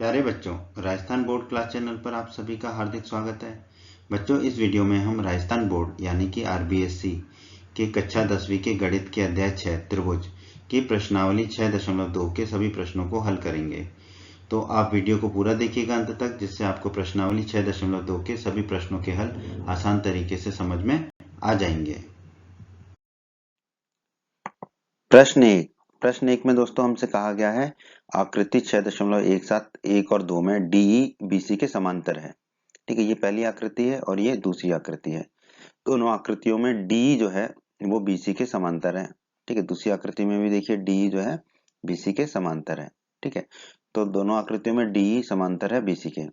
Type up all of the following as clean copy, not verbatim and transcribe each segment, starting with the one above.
प्यारे बच्चों, Rajasthan board class channel पर आप सभी का हार्दिक स्वागत है। बच्चों, इस वीडियो में हम राजस्थान बोर्ड यानी कि आरबीएससी के कक्षा 10वीं के गणित के अध्याय 6 त्रिभुज की प्रश्नावली 6.2 के सभी प्रश्नों को हल करेंगे। तो आप वीडियो को पूरा देखिएगा अंत तक, जिससे आपको प्रश्नावली 6.2 के सभी प्रश्नों के हल आसान तरीके से समझ में आ जाएंगे। प्रश्न एक में दोस्तों हमसे कहा गया है आकृति 6.17 और 2 में डीई बीसी के समांतर है। ठीक है, ये पहली आकृति है और ये दूसरी आकृति है। दोनों आकृतियों में डीई जो है वो बीसी के समांतर है। ठीक है, दूसरी आकृति में भी देखिए डीई जो है बीसी के समांतर है। ठीक है, तो दोनों आकृतियों में डीई समांतर है बीसी के।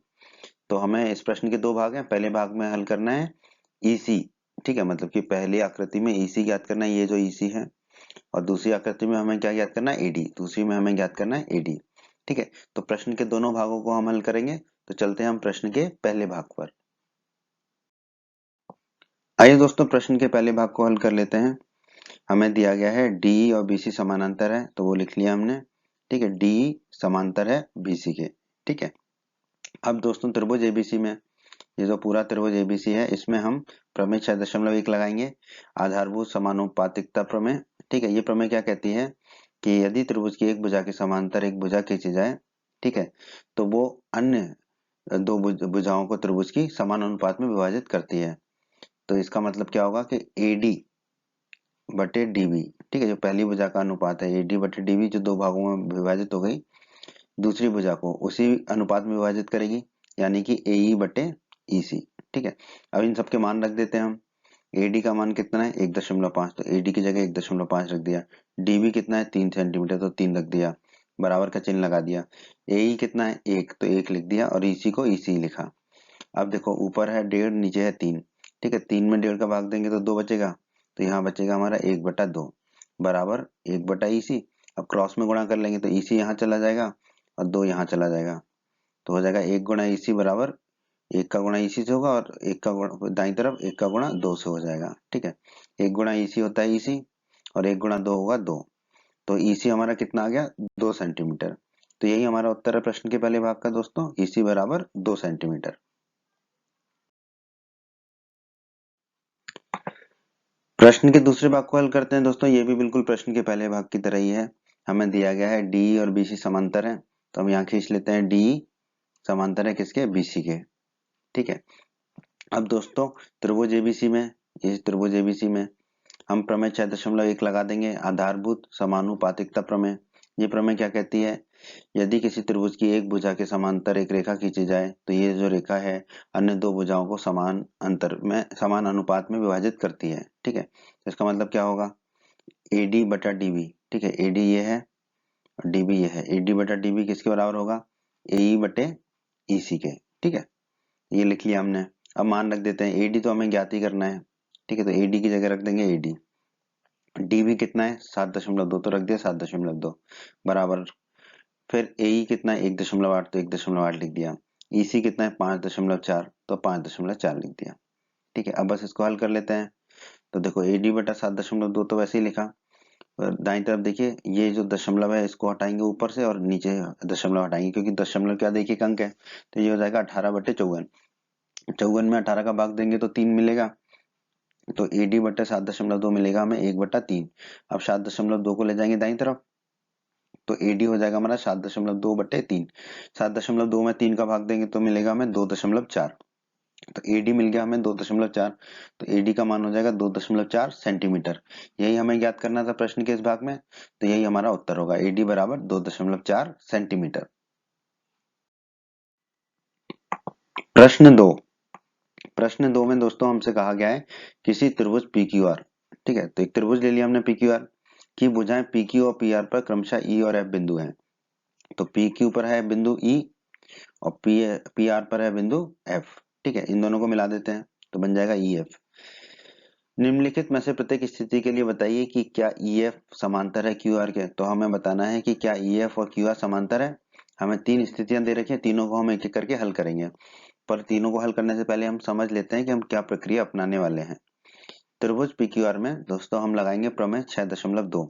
तो हमें इस प्रश्न के दो भाग हैं। पहले भाग में हल करना है ईसी। ठीक है, मतलब कि पहली आकृति में ईसी ज्ञात करना है, ये जो ईसी है, और दूसरी आकृति में हमें क्या ज्ञात करना है, एडी। दूसरी में हमें ज्ञात करना है एडी। ठीक है, तो प्रश्न के दोनों भागों को हम हल करेंगे। तो चलते हैं हम प्रश्न के पहले भाग पर। आइए दोस्तों, प्रश्न के पहले भाग को हल कर लेते हैं। हमें दिया गया है डी और बीसी समानांतर है, तो वो लिख लिया हमने। ठीक है, डी समांतर है बीसी के। ठीक है, अब दोस्तों त्रिभुज एबीसी में, ये जो पूरा त्रिभुज एबीसी है, इसमें हम प्रमेय 6.1 लगाएंगे, आधारभूत समानुपातिकता प्रमेय। ठीक है, ये प्रमेय क्या कहती है कि यदि त्रिभुज की एक भुजा के समांतर एक भुजा खींची जाए, ठीक है, तो वो अन्य दो भुजाओं को त्रिभुज की समान अनुपात में विभाजित करती है। तो इसका मतलब क्या होगा कि एडी बटे डीबी, ठीक है, जो पहली भुजा का अनुपात है एडी बटे डीबी, जो दो भागों में विभाजित हो गई, दूसरी भुजा को उसी अनुपात में विभाजित करेगी, यानी कि एई बटे ईसी। ठीक है, अब इन सबके मान रख देते हैं हम। एडी का मान कितना है 1.5, तो एडी की जगह 1.5 रख दिया। डीबी कितना है 3 सेंटीमीटर, तो 3 रख दिया, बराबर का चिन्ह लगा दिया। एई कितना है 1, तो 1 लिख दिया, और ईसी को ईसी लिखा। अब देखो, ऊपर है 1.5, नीचे है 3। ठीक है, 3 में 1.5 का भाग देंगे तो 2 बचेगा, तो यहाँ बचेगा हमारा 1/2 बराबर 1/ईसी। अब क्रॉस में गुणा कर लेंगे तो ईसी यहाँ चला जाएगा और 2 यहाँ चला जाएगा, तो हो जाएगा 1 गुणा ईसी बराबर 1 का गुणा ईसी से होगा, और 1 का गुणा दाईं तरफ 1 का गुणा 2 से हो जाएगा। ठीक है, 1 गुणा ईसी होता है ईसी, और 1 गुणा 2 होगा 2, तो ईसी हमारा कितना आ गया 2 सेंटीमीटर। तो यही हमारा उत्तर है प्रश्न के पहले भाग का दोस्तों, ईसी बराबर 2 सेंटीमीटर। प्रश्न के दूसरे भाग को हल करते हैं दोस्तों। ये भी बिल्कुल प्रश्न के पहले भाग की तरह ही है। हमें दिया गया है डी और बीसी समांतर है, तो हम यहाँ खींच लेते हैं डी समांतर है किसके, बीसी के। ठीक है, अब दोस्तों त्रिभुज एबीसी में, इस त्रिभुज एबीसी में हम प्रमेय 6.1 लगा देंगे, आधारभूत समानुपातिकता प्रमेय। ये प्रमेय क्या कहती है, यदि किसी त्रिभुज की एक भुजा के समांतर एक रेखा खींची जाए, तो ये जो रेखा है अन्य दो भुजाओं को समान अंतर में समान अनुपात में विभाजित करती है। ठीक है, तो इसका मतलब क्या होगा, एडी बटा डीबी। ठीक है, एडी ये है और डीबी ये है। एडी बटा डीबी किसके बराबर होगा, एई बटे ईसी के। ठीक है, ये लिख लिया हमने। अब मान रख देते हैं, एडी तो हमें ज्ञात ही करना है। ठीक है, तो एडी की जगह रख देंगे एडी। डीबी कितना है 7.2, तो रख दिया 7.2 बराबर। फिर एई कितना है 1.8, तो 1.8 लिख दिया। ईसी कितना है 5.4, तो 5.4 लिख दिया। ठीक है, अब बस इसको हल कर लेते हैं। तो देखो एडी बटा 7.2 तो वैसे ही लिखा, और दाईं तरफ देखिए ये जो दशमलव है इसको हटाएंगे ऊपर से, और नीचे दशमलव हटाएंगे, क्योंकि दशमलव क्या देखिए अंक है, तो ये हो जाएगा 18/54। 54 में 18 का भाग देंगे तो 3 मिलेगा, तो एडी बटे 7.2 मिलेगा हमें 1/3। अब 7.2 को ले जाएंगे दाईं तरफ, तो एडी हो जाएगा हमारा 7.2/3। 7.2 में 3 का भाग देंगे तो मिलेगा हमें 2.4, तो एडी मिल गया हमें 2.4। तो एडी का मान हो जाएगा 2.4 सेंटीमीटर। यही हमें ज्ञात करना था प्रश्न के इस भाग में, तो यही हमारा उत्तर होगा, एडी बराबर 2.4 सेंटीमीटर। प्रश्न 2। प्रश्न 2 में दोस्तों हमसे कहा गया है किसी त्रिभुज PQR, ठीक है, तो एक त्रिभुज ले लिया हमने PQR की भुजाएं PQ और PR पर क्रमशः E और F बिंदु हैं। तो PQ पर है बिंदु E और PR पर है बिंदु F। ठीक है, इन दोनों को मिला देते हैं तो बन जाएगा EF। निम्नलिखित में से प्रत्येक स्थिति के लिए बताइए कि क्या EF समांतर है QR के। तो हमें बताना है कि क्या EF और QR समांतर है। हमें 3 स्थितियां दे रखी हैं, तीनों को हम एक एक करके हल करेंगे, पर तीनों को हल करने से पहले हम समझ लेते हैं कि हम क्या प्रक्रिया अपनाने वाले हैं। त्रिभुज PQR में दोस्तों हम लगाएंगे प्रमेय 6.2।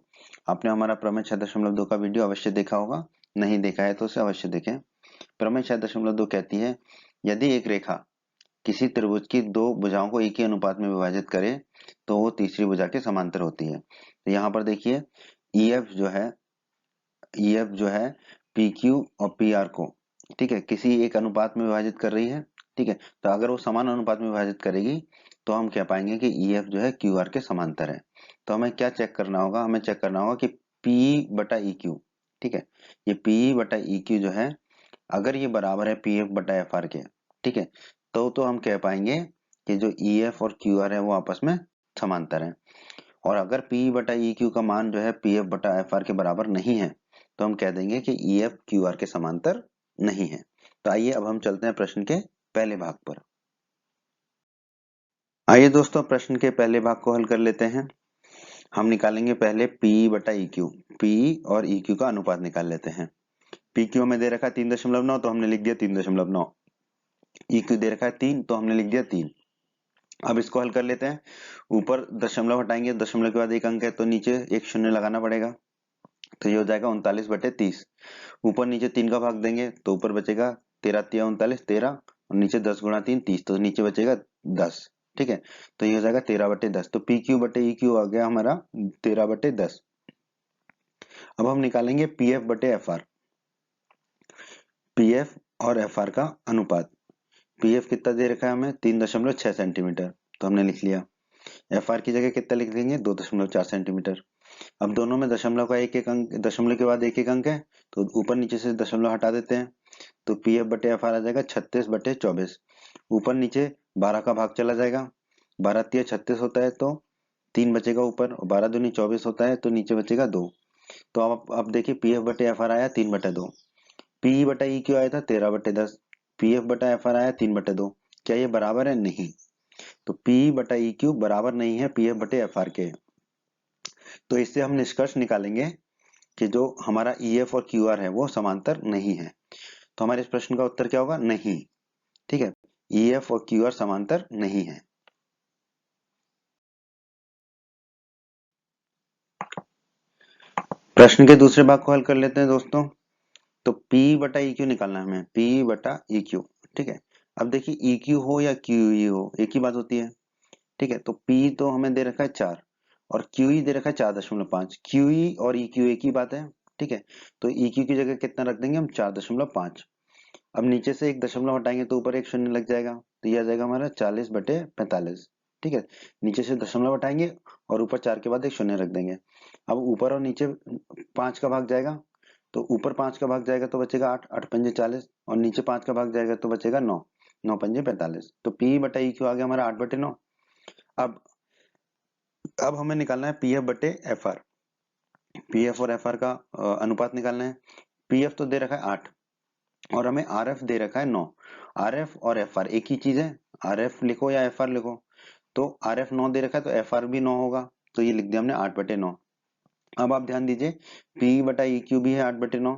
आपने हमारा प्रमेय 6.2 का वीडियो अवश्य देखा होगा, नहीं देखा है तो उसे अवश्य देखें। प्रमेय 6.2 कहती है यदि एक रेखा किसी त्रिभुज की दो भुजाओं को एक ही अनुपात में विभाजित करे तो वो तीसरी भुजा के समांतर होती है। तो यहाँ पर देखिए EF जो है PQ और PR को, ठीक है, किसी एक अनुपात में विभाजित कर रही है, ठीक है। तो अगर वो समान अनुपात में विभाजित करेगी तो हम कह पाएंगे कि EF जो है QR के समांतर है। तो हमें क्या चेक करना होगा, हमें चेक करना होगा कि PE बटा EQ, ठीक है, ये PE बटा EQ जो है अगर ये बराबर है PF बटा FR के, ठीक है, तो हम कह पाएंगे कि जो EF और QR है वो आपस में समांतर है। और अगर PE बटा EQ का मान जो है PF बटा FR के बराबर नहीं है तो हम कह देंगे कि EF QR के समांतर नहीं है। तो आइए अब हम चलते हैं प्रश्न के पहले भाग पर। आइए दोस्तों प्रश्न के पहले भाग को हल कर लेते हैं। हम निकालेंगे पहले PE बटा EQ, PE और EQ का अनुपात निकाल लेते हैं। PQ हमें दे रखा है 3.9 तो हमने लिख दिया 3.9, EQ दे रखा है 3 तो हमने लिख दिया 3। अब इसको हल कर लेते हैं। ऊपर दशमलव हटाएंगे, दशमलव के बाद एक अंक है तो नीचे एक शून्य लगाना पड़ेगा, तो ये हो जाएगा 39/30। ऊपर नीचे 3 का भाग देंगे तो ऊपर बचेगा 13 तिया 39, 13 और नीचे 10 गुणा 3 30, तो नीचे बचेगा 10, ठीक है। तो ये हो जाएगा 13/10। तो PQ बटे EQ आ गया हमारा 13/10। अब हम निकालेंगे PF बटे FR, PF और FR का अनुपात। PF कितना दे रखा है हमें 3.6 सेंटीमीटर, तो हमने लिख लिया। FR की जगह कितना लिख देंगे 2.4 सेंटीमीटर। अब दोनों में दशमलव का एक एक अंक, दशमलव के बाद एक एक अंक है तो ऊपर नीचे से दशमलव हटा देते हैं, तो PF बटे FR आ जाएगा 36/24। ऊपर नीचे 12 का भाग चला जाएगा, 12 तिया 36 होता है तो 3 बचेगा ऊपर, और 12 दूनी 24 होता है तो नीचे बचेगा 2। तो अब देखिए PF बटे FR आया 3/2, PE बटा EQ आया था 13/10, PF बटा FR आया 3/2। क्या ये बराबर है? नहीं। तो PE बटा EQ बराबर नहीं है PF बटे FR के। तो इससे हम निष्कर्ष निकालेंगे कि जो हमारा EF और QR है वो समांतर नहीं है। तो हमारे इस प्रश्न का उत्तर क्या होगा? नहीं, ठीक है, EF और QR समांतर नहीं है। प्रश्न के दूसरे भाग को हल कर लेते हैं दोस्तों। तो PE बटा EQ निकालना है हमें, PE बटा EQ, ठीक है। अब देखिए EQ हो या QE हो एक ही बात होती है, ठीक है। तो PE तो हमें दे रखा है 4 और QE दे रखा है 4.5। QE और EQ एक ही बात है, ठीक है। तो EQ की जगह कितना रख देंगे हम 4.5। अब नीचे से एक दशमलव हटाएंगे तो ऊपर एक शून्य लग जाएगा, तो यह आ जाएगा हमारा 40/45, ठीक है। नीचे से दशमलव हटाएंगे और ऊपर 4 के बाद एक शून्य रख देंगे। अब ऊपर और नीचे 5 का भाग जाएगा, तो ऊपर 5 का भाग जाएगा तो बचेगा 8, 8 पंजे 40, और नीचे 5 का भाग जाएगा तो बचेगा 9, 9 पंजे 45। तो PE बटा EQ आ गया हमारा 8/9। अब हमें निकालना है PF बटे FR, PF और FR का अनुपात निकालना है। PF तो दे रखा है 8 और हमें RF दे रखा है 9। RF और FR एक ही चीज है, RF लिखो या FR लिखो। तो RF 9 दे रखा है तो FR भी 9 होगा, तो ये लिख दिया हमने 8/9। अब आप ध्यान दीजिए PE बटा EQ भी है 8/9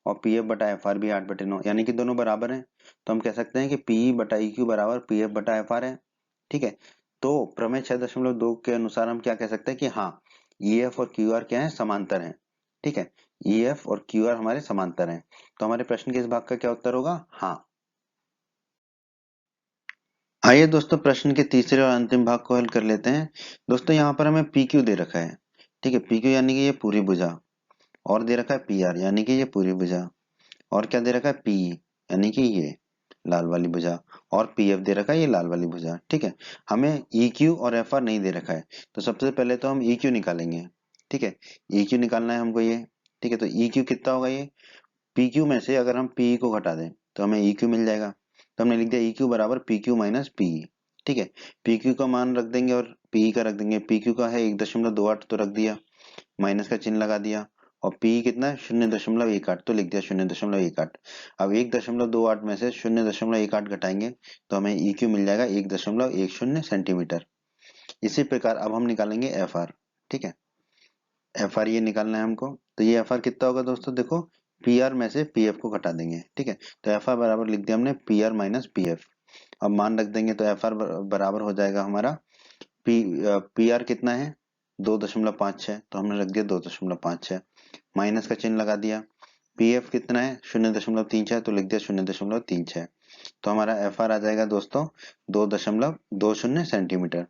और PF बटा FR भी 8/9, यानी कि दोनों बराबर हैं। तो हम कह सकते हैं कि PE बटा EQ बराबर PF बटा FR है, ठीक है। तो प्रमेय 6.2 के अनुसार हम क्या कह सकते हैं कि हाँ EF और QR क्या है? समांतर हैं, ठीक है। EF और QR हमारे समांतर हैं। तो हमारे प्रश्न के इस भाग का क्या उत्तर होगा? हाँ। आइए दोस्तों प्रश्न के तीसरे और अंतिम भाग को हल कर लेते हैं। दोस्तों यहाँ पर हमें PQ दे रखा है, ठीक है, PQ यानी कि ये पूरी भुजा, और दे रखा है PR यानी कि ये पूरी भुजा, और क्या दे रखा है PE यानी कि ये लाल वाली भुजा, और PF दे रखा है ये लाल वाली भुजा, ठीक है। हमें EQ और FR नहीं दे रखा है, तो सबसे पहले तो हम EQ निकालेंगे, ठीक है। EQ निकालना है हमको ये, ठीक है। तो EQ कितना होगा? ये PQ में से अगर हम PE को घटा दें तो हमें EQ मिल जाएगा। तो हमने लिख दिया EQ बराबर PQ माइनस PE, ठीक है। PQ का मान रख देंगे और PE का रख देंगे। PQ का है 1.28 तो रख दिया, माइनस का चिन्ह लगा दिया, और PE कितना है 0.18 तो लिख दिया 0.18। अब 1.28 में से 0.18 घटाएंगे तो हमें EQ मिल जाएगा 1.10 सेंटीमीटर। इसी प्रकार अब हम निकालेंगे FR, ठीक है। FR ये निकालना है हमको, तो ये FR कितना होगा दोस्तों? देखो PR में से PF को घटा देंगे, ठीक है। तो FR बराबर लिख दिया हमने PR माइनस PF। अब मान रख देंगे तो FR बराबर हो जाएगा हमारा PR कितना है 2.56, तो हमने रख दिया 2.56, माइनस का चिन्ह लगा दिया। पी एफ कितना है 0.36 तो लिख दिया 0.36। तो हमारा एफ आर आ जाएगा दोस्तों 2.20 सेंटीमीटर।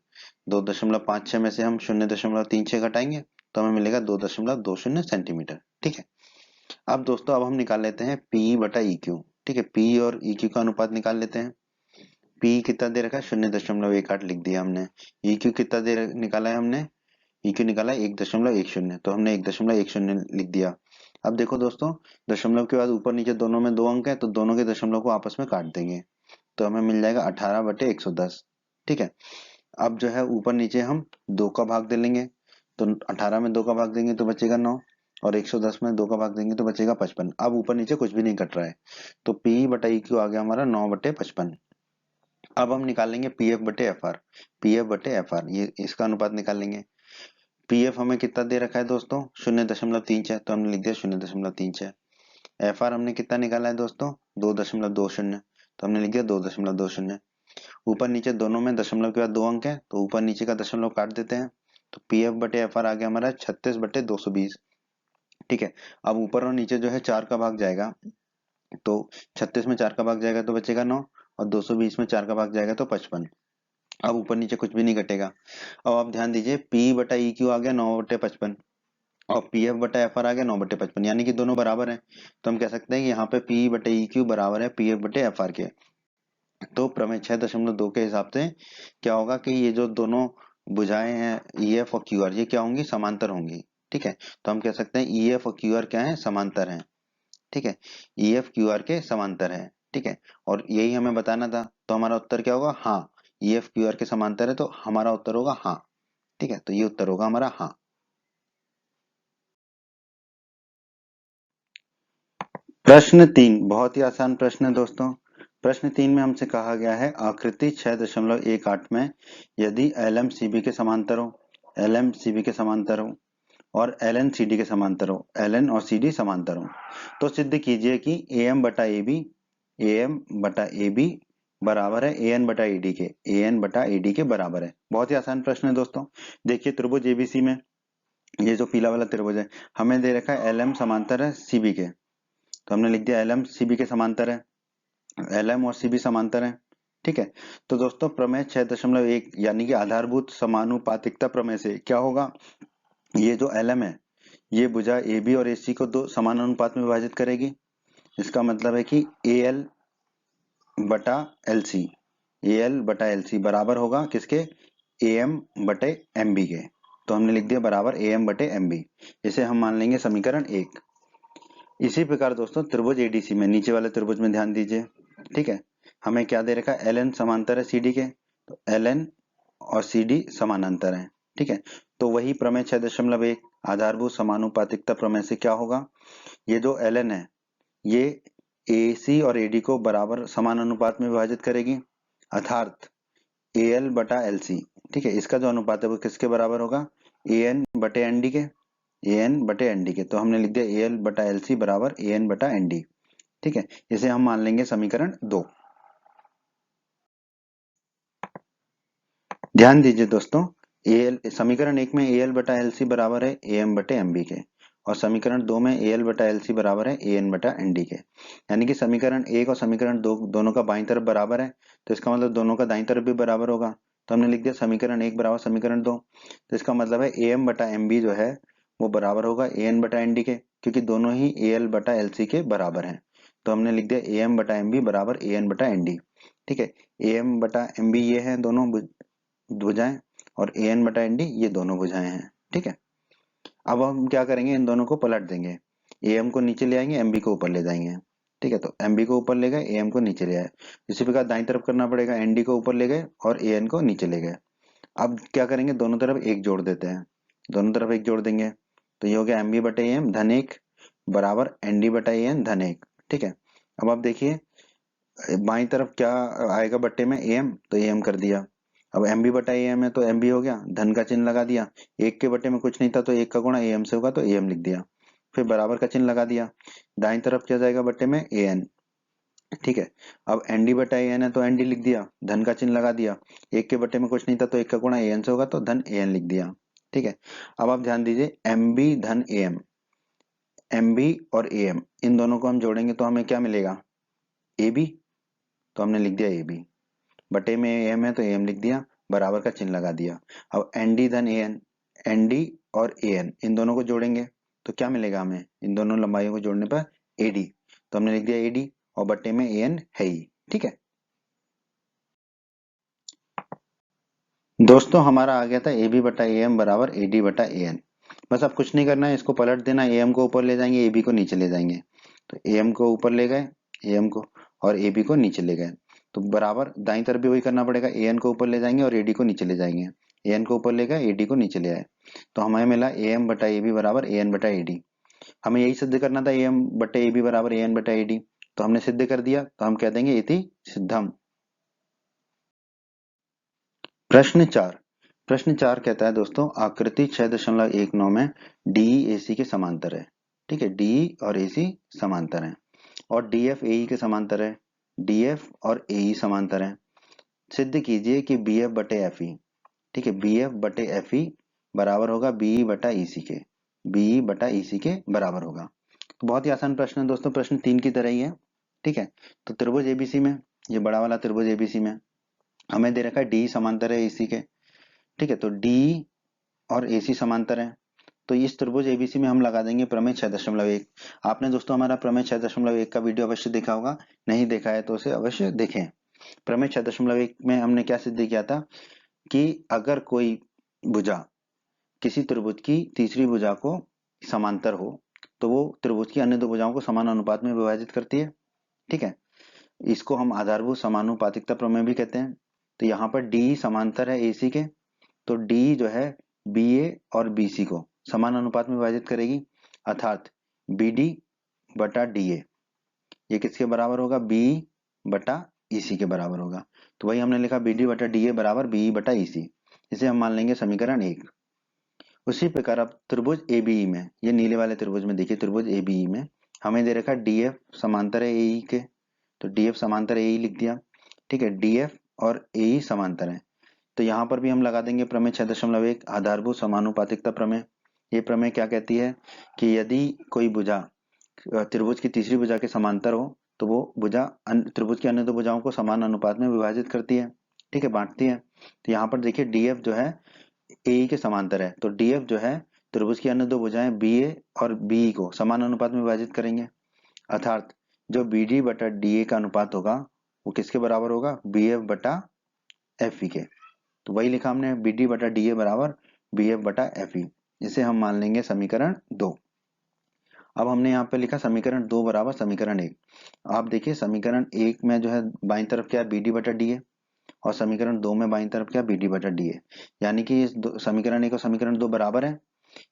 2.56 में से हम 0.36 घटाएंगे तो हमें मिलेगा 2.20 सेंटीमीटर। ठीक है, अब दोस्तों अब हम निकाल लेते हैं पी बटा ई क्यू। ठीक है, पी और ई क्यू का अनुपात निकाल लेते हैं। पी कितना दे रखा है 0.18 लिख दिया हमने। ई क्यू कितना दे निकाला है हमने, ई क्यू निकाला 1.10 तो हमने 1.10 लिख दिया। अब देखो दोस्तों, दशमलव के बाद ऊपर नीचे दोनों में 2 अंक है तो दोनों के दशमलव को आपस में काट देंगे तो हमें मिल जाएगा 18/110। ठीक है, अब जो है ऊपर नीचे हम 2 का भाग दे लेंगे तो 18 में 2 का भाग देंगे तो बचेगा 9 और 110 में 2 का भाग देंगे तो बचेगा 55। अब ऊपर नीचे कुछ भी नहीं कट रहा है तो पी बटा ई क्यू आ गया हमारा 9/55। अब हम निकाल लेंगे पी एफ बटे एफ आर। पी एफ बटे एफ आर ये इसका अनुपात निकाल लेंगे। पी एफ हमें कितना दे रखा है दोस्तों 0.36 तो हमने लिख दिया 0.36। एफ आर हमने कितना निकाला है दोस्तों 2.20 तो हमने लिख दिया 2.20। ऊपर नीचे दोनों में दशमलव के बाद 2 अंक है तो ऊपर नीचे का दशमलव काट देते हैं तो पी एफ बटे एफ आर आ गया हमारा 36/220। ठीक है, अब ऊपर और नीचे जो है 4 का भाग जाएगा तो 36 में 4 का भाग जाएगा तो बचेगा 9 और 220 में 4 का भाग जाएगा तो 55। अब ऊपर नीचे कुछ भी नहीं घटेगा। अब आप ध्यान दीजिए पी बटा ई क्यू आ गया 9/55 और पी एफ बटा एफ आर आ गया 9/55 यानी कि दोनों बराबर हैं। तो हम कह सकते हैं कि यहाँ पे पी बटे ई क्यू बराबर है पी एफ बटे एफ आर के। तो प्रमेय 6.2 के हिसाब से क्या होगा कि ये जो दोनों भुजाएं हैं ई एफ और क्यू आर ये क्या होंगी समांतर होंगी। ठीक है, तो हम कह सकते हैं ई एफ और क्यू आर क्या है समांतर हैं। ठीक है, ई एफ क्यू आर के समांतर है। ठीक है, और यही हमें बताना था तो हमारा उत्तर क्या होगा हाँ, ई एफ क्यू आर के समांतर है तो हमारा उत्तर होगा हाँ। ठीक है, तो ये उत्तर होगा हमारा हाँ। प्रश्न 3 बहुत ही आसान प्रश्न है दोस्तों। प्रश्न 3 में हमसे कहा गया है आकृति 6.18 में यदि एल एम सी बी के समांतर हो, एल एम सी बी के समांतर हो और एल एन सी डी के समांतर हो, एल एन और सी डी समांतर हो तो सिद्ध कीजिए कि ए एम बटा ए बी बराबर है ए एन बटा ए डी के, ए एन बटा ए डी के बराबर है। बहुत ही आसान प्रश्न है दोस्तों। देखिए त्रिभुज एबीसी में ये जो पीला वाला त्रिभुज है हमें दे रखा है एल एम समांतर है सी बी के तो हमने लिख दिया एल एम सी बी के समांतर है, एल एम और सी बी समांतर है। ठीक है, तो दोस्तों प्रमेय 6.1 यानी कि आधारभूत समानुपातिकता प्रमेय से क्या होगा, ये जो एल एम है ये भुजा ए बी और ए सी को दो समान अनुपात में विभाजित करेगी। इसका मतलब है कि ए एल बटा एल सी, ए एल बटा एल सी बराबर होगा किसके, ए एम बटे एम बी के। तो हमने लिख दिया बराबर ए एम बटे एम बी। इसे हम मान लेंगे समीकरण 1। इसी प्रकार दोस्तों त्रिभुज एडीसी में नीचे वाले त्रिभुज में ध्यान दीजिए। ठीक है, हमें क्या दे रखा है एल एन समांतर है सी डी के तो एल एन और सी डी समानांतर है। ठीक है, तो वही प्रमेय 6.1 आधारभूत समानुपातिकता प्रमेय से क्या होगा, ये जो एल एन है ये ए सी और ए डी को बराबर समान अनुपात में विभाजित करेगी अर्थात ए एल बटा एल सी। ठीक है, इसका जो अनुपात है वो किसके बराबर होगा, ए एन बटे एन डी के, ए एन बटे एन डी के। तो हमने लिख दिया ए एल बटा एल सी बराबर ए एन बटा एन डी। ठीक है, इसे हम मान लेंगे समीकरण 2। ध्यान दीजिए दोस्तों, एल समीकरण 1 में ए एल बटा एल सी बराबर है ए एम बटे एम बी के और समीकरण 2 में ए एल बटा एल सी बराबर है ए एन बटा एन डी के। यानी कि समीकरण 1 और समीकरण 2 दोनों का बाईं तरफ बराबर है तो इसका मतलब दोनों का दाईं तरफ भी बराबर होगा। तो हमने लिख दिया समीकरण 1 बराबर समीकरण 2। तो इसका मतलब है ए एम बटा एम बी जो है वो बराबर होगा ए एन बटा एन डी के क्योंकि दोनों ही ए एल बटा एल सी के बराबर हैं। तो हमने लिख दिया ए एम बटा एम बी बराबर ए एन बटा एन डी। ठीक है, ए एम बटा एम बी ये है दोनों भुजाएं और ए एन बटा एन डी ये दोनों भुजाएं हैं। ठीक है, अब हम क्या करेंगे इन दोनों को पलट देंगे, ए एम को नीचे ले आएंगे एम बी को ऊपर ले जाएंगे। ठीक है, तो एम बी को ऊपर ले गए ए एम को नीचे ले आए। इसी प्रकार दाईं तरफ करना पड़ेगा, एन डी को ऊपर ले गए और ए एन को नीचे ले गए। अब क्या करेंगे दोनों तरफ एक जोड़ देते हैं, दोनों तरफ एक जोड़ देंगे तो ये हो गया एम बी बटे ए एम धन 1 बराबर एन डी बटा ए एन धन 1। ठीक है, अब आप देखिए बाईं तरफ क्या आएगा बट्टे में ए एम तो ए एम कर दिया। अब एम बी बटा ए एम है तो एम बी हो गया, धन का चिन्ह लगा दिया, एक के बटे में कुछ नहीं था तो एक का गुणा ए एम से होगा तो ए एम लिख दिया, फिर बराबर का चिन्ह लगा दिया। दाईं तरफ क्या जाएगा बट्टे में ए एन। ठीक है, अब एन डी बटा ए एन है तो एन डी लिख दिया, धन का चिन्ह लगा दिया, एक के बटे में कुछ नहीं था तो एक का गुणा ए एन से होगा तो धन ए एन लिख दिया। ठीक है, अब आप ध्यान दीजिए एम बी धन ए एम, MB और AM इन दोनों को हम जोड़ेंगे तो हमें क्या मिलेगा, AB। तो हमने लिख दिया AB, बटे में AM है तो AM लिख दिया, बराबर का चिन्ह लगा दिया। अब ND धन AN, ND और AN इन दोनों को जोड़ेंगे तो क्या मिलेगा हमें, इन दोनों लंबाइयों को जोड़ने पर AD। तो हमने लिख दिया AD और बटे में AN है ही। ठीक है दोस्तों, हमारा आ गया था AB बटा AM बराबर AD बटा AN। बस अब कुछ नहीं करना है, इसको पलट देना, AM को ऊपर ले जाएंगे, AB को नीचे ले जाएंगे। तो AM को ऊपर ले गए, AM को, और AB को नीचे ले गए। तो बराबर दाईं तरफ भी वही करना पड़ेगा, AN को ऊपर ले जाएंगे और AD को नीचे ले जाएंगे। AN को ऊपर ले गए, AD को नीचे ले आए। तो हमें मिला AM बटा AB बराबर AN बटा AD। हमें यही सिद्ध करना था, AM बटे AB बराबर AN बटा AD। तो हमने सिद्ध कर दिया, तो हम कह देंगे इति सिद्धम। प्रश्न 4 कहता है दोस्तों, आकृति 6.19 में DE AC के समांतर है। ठीक है, DE और AC समांतर है और DF AE के समांतर है, DF और AE समांतर है। सिद्ध कीजिए कि BF बटे FE, ठीक है, BF बटे FE बराबर होगा BE बटा EC के, BE बटा EC के बराबर होगा। तो बहुत ही आसान प्रश्न है दोस्तों, प्रश्न 3 की तरह ही है। ठीक है, तो त्रिभुज ABC में, ये बड़ा वाला त्रिभुज ABC में हमें दे रखा है DE समांतर है AC के। ठीक है, तो DE और AC समांतर है, तो इस त्रिभुज ABC में हम लगा देंगे प्रमेय 6.1। आपने दोस्तों हमारा प्रमेय 6.1 का वीडियो अवश्य देखा होगा, नहीं देखा है तो उसे अवश्य देखें। प्रमेय 6.1 में हमने क्या सिद्ध किया था कि अगर कोई भुजा किसी त्रिभुज की तीसरी भुजा को समांतर हो तो वो त्रिभुज की अन्य दो भुजाओं को समान अनुपात में विभाजित करती है। ठीक है, इसको हम आधारभूत समानुपातिकता प्रमेय भी कहते हैं। तो यहाँ पर डी समांतर है AC के, तो डी जो है BA और BC को समान अनुपात में विभाजित करेगी, अर्थात BD बटा DA ये किसके बराबर होगा, BE बटा EC के बराबर होगा। तो वही हमने लिखा BD बटा DA बराबर BE बटा EC, इसे हम मान लेंगे समीकरण 1। उसी प्रकार अब त्रिभुज ABE में, ये नीले वाले त्रिभुज में देखिए, त्रिभुज ABE में हमें दे रखा DF समांतर है AE के, तो DF समांतर AE लिख दिया। ठीक है, DF और AE समांतर है, तो यहाँ पर भी हम लगा देंगे प्रमेय 6.1 आधारभूत समानुपातिकता प्रमेय। ये प्रमेय क्या कहती है कि यदि कोई भुजा त्रिभुज की तीसरी भुजा के समांतर हो तो वो भुजा त्रिभुज की अन्य दो भुजाओं को समान अनुपात में विभाजित करती है। ठीक है, बांटती है। तो यहाँ पर देखिए DF जो है AE के समांतर है, तो DF जो है त्रिभुज की अन्य दो भुजाएं BA और BE को समान अनुपात में विभाजित करेंगे, अर्थात जो BD बटा DA का अनुपात होगा वो किसके बराबर होगा, BF बटा FE के। तो वही लिखा हमने, BD बटा DA बराबर BF बटा FE, इसे हम मान लेंगे समीकरण 2। अब हमने यहाँ पे लिखा समीकरण 2 बराबर समीकरण 1। आप देखिए समीकरण 1 में जो है बाईं तरफ क्या है, BD बटा DA, और समीकरण 2 में बाईं तरफ क्या, BD बटा DA, यानी कि इस समीकरण 1 और समीकरण 2 बराबर है।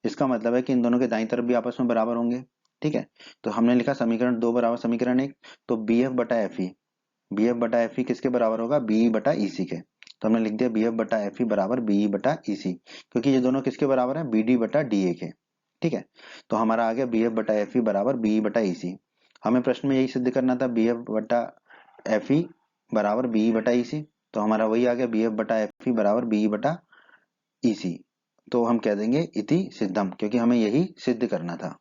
इसका मतलब है कि इन दोनों के दाईं तरफ भी आपस में बराबर होंगे। ठीक है, तो हमने लिखा समीकरण 2 बराबर समीकरण 1, तो BF बटा FE, BF बटा FE किसके बराबर होगा, BE बटा EC के। तो हमने लिख दिया BF बटा FE बराबर BE बटा EC, क्योंकि ये दोनों किसके बराबर है, BD बटा DA के। ठीक है, तो हमारा आ गया BF बटा FE बराबर BE बटा EC। हमें प्रश्न में यही सिद्ध करना था, BF बटा FE बराबर BE बटा EC, तो हमारा वही आ गया BF बटा FE बराबर BE बटा EC। तो हम कह देंगे इति सिद्धम, क्योंकि हमें यही सिद्ध करना था।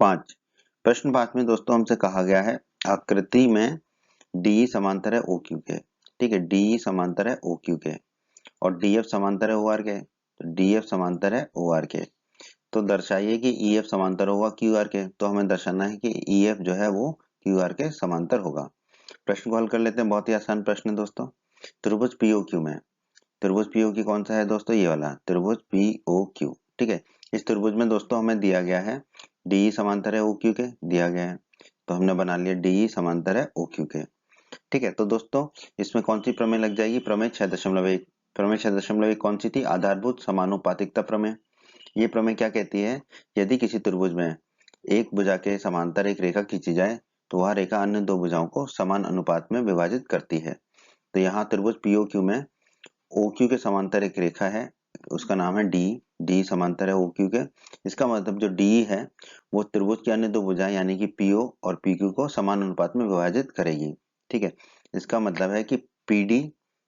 5 प्रश्न 5 में दोस्तों हमसे कहा गया है आकृति में DE समांतर है OQ के। ठीक है, DE समांतर है OQ के और DF समांतर है OR के, तो DF समांतर है OR के। तो दर्शाइए कि EF समांतर होगा QR के, तो हमें दर्शाना है कि EF जो है वो QR के समांतर होगा। प्रश्न को हल कर लेते हैं, बहुत ही आसान प्रश्न है दोस्तों। त्रिभुज POQ में, त्रिभुज POQ कौन सा है दोस्तों, ये वाला त्रिभुज POQ। ठीक है, इस त्रिभुज में दोस्तों हमें दिया गया है DE समांतर है OQ के, दिया गया है, तो हमने बना लिया DE समांतर है OQ के। ठीक है, तो दोस्तों इसमें कौन सी प्रमेय लग जाएगी, प्रमेय 6.1। प्रमेय 6.1 कौन सी थी, आधारभूत समानुपातिकता प्रमेय। ये प्रमेय क्या कहती है, यदि किसी त्रिभुज में एक भुजा के समांतर एक रेखा खींची जाए तो वह रेखा अन्य दो भुजाओं को समान अनुपात में विभाजित करती है। तो यहाँ त्रिभुज POQ में OQ के समांतर एक रेखा है, उसका नाम है D समांतर है OQ के। इसका मतलब जो D है वो त्रिभुज की अन्य दो भुजाएं यानी कि PO और PQ को समान अनुपात में विभाजित करेगी। ठीक है, इसका मतलब है कि PD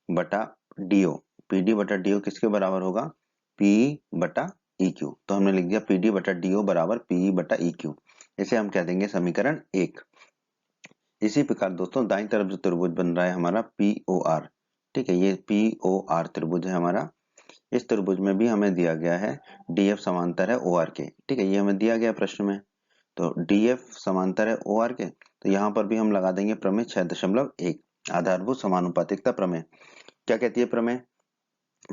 बटा DO, PD बटा DO किसके बराबर होगा, PE बटा ई क्यू। तो हमने लिख दिया पी डी बटा डी ओ बराबर पी बटा ई क्यू। इसे हम कह देंगे समीकरण 1। इसी प्रकार दोस्तों दाईं तरफ जो त्रिभुज बन रहा है हमारा पी ओ आर, ठीक है, ये पी ओ आर त्रिभुज है हमारा। इस त्रिभुज में भी हमें दिया गया है डी एफ समांतर है ओ आर के, ठीक है, ये हमें दिया गया प्रश्न में। तो डी एफ समांतर है ओ आर के, तो यहाँ पर भी हम लगा देंगे प्रमेय 6.1 आधारभूत समानुपातिकता प्रमेय। क्या कहती है प्रमेय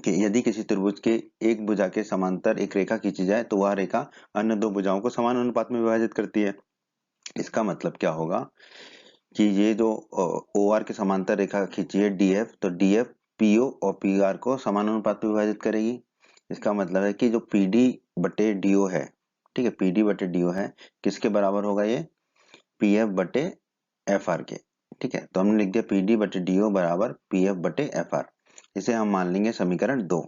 कि यदि किसी त्रिभुज के एक भुजा के समांतर एक रेखा खींची जाए तो वह रेखा अन्य दो भुजाओं को समान अनुपात में विभाजित करती है। इसका मतलब क्या होगा कि ये जो ओ आर के समांतर रेखा खींची है डी एफ, तो डी एफ पी ओ और पी आर को समान अनुपात में विभाजित करेगी। इसका मतलब है कि जो पी डी बटे डी ओ है, ठीक है, पी डी बटे डी ओ है, किसके बराबर होगा ये, पी एफ बटे एफ आर के, ठीक है। तो हमने लिख दिया पी डी बटे डी ओ बराबर पी एफ बटे एफ आर। इसे हम मान लेंगे समीकरण 2।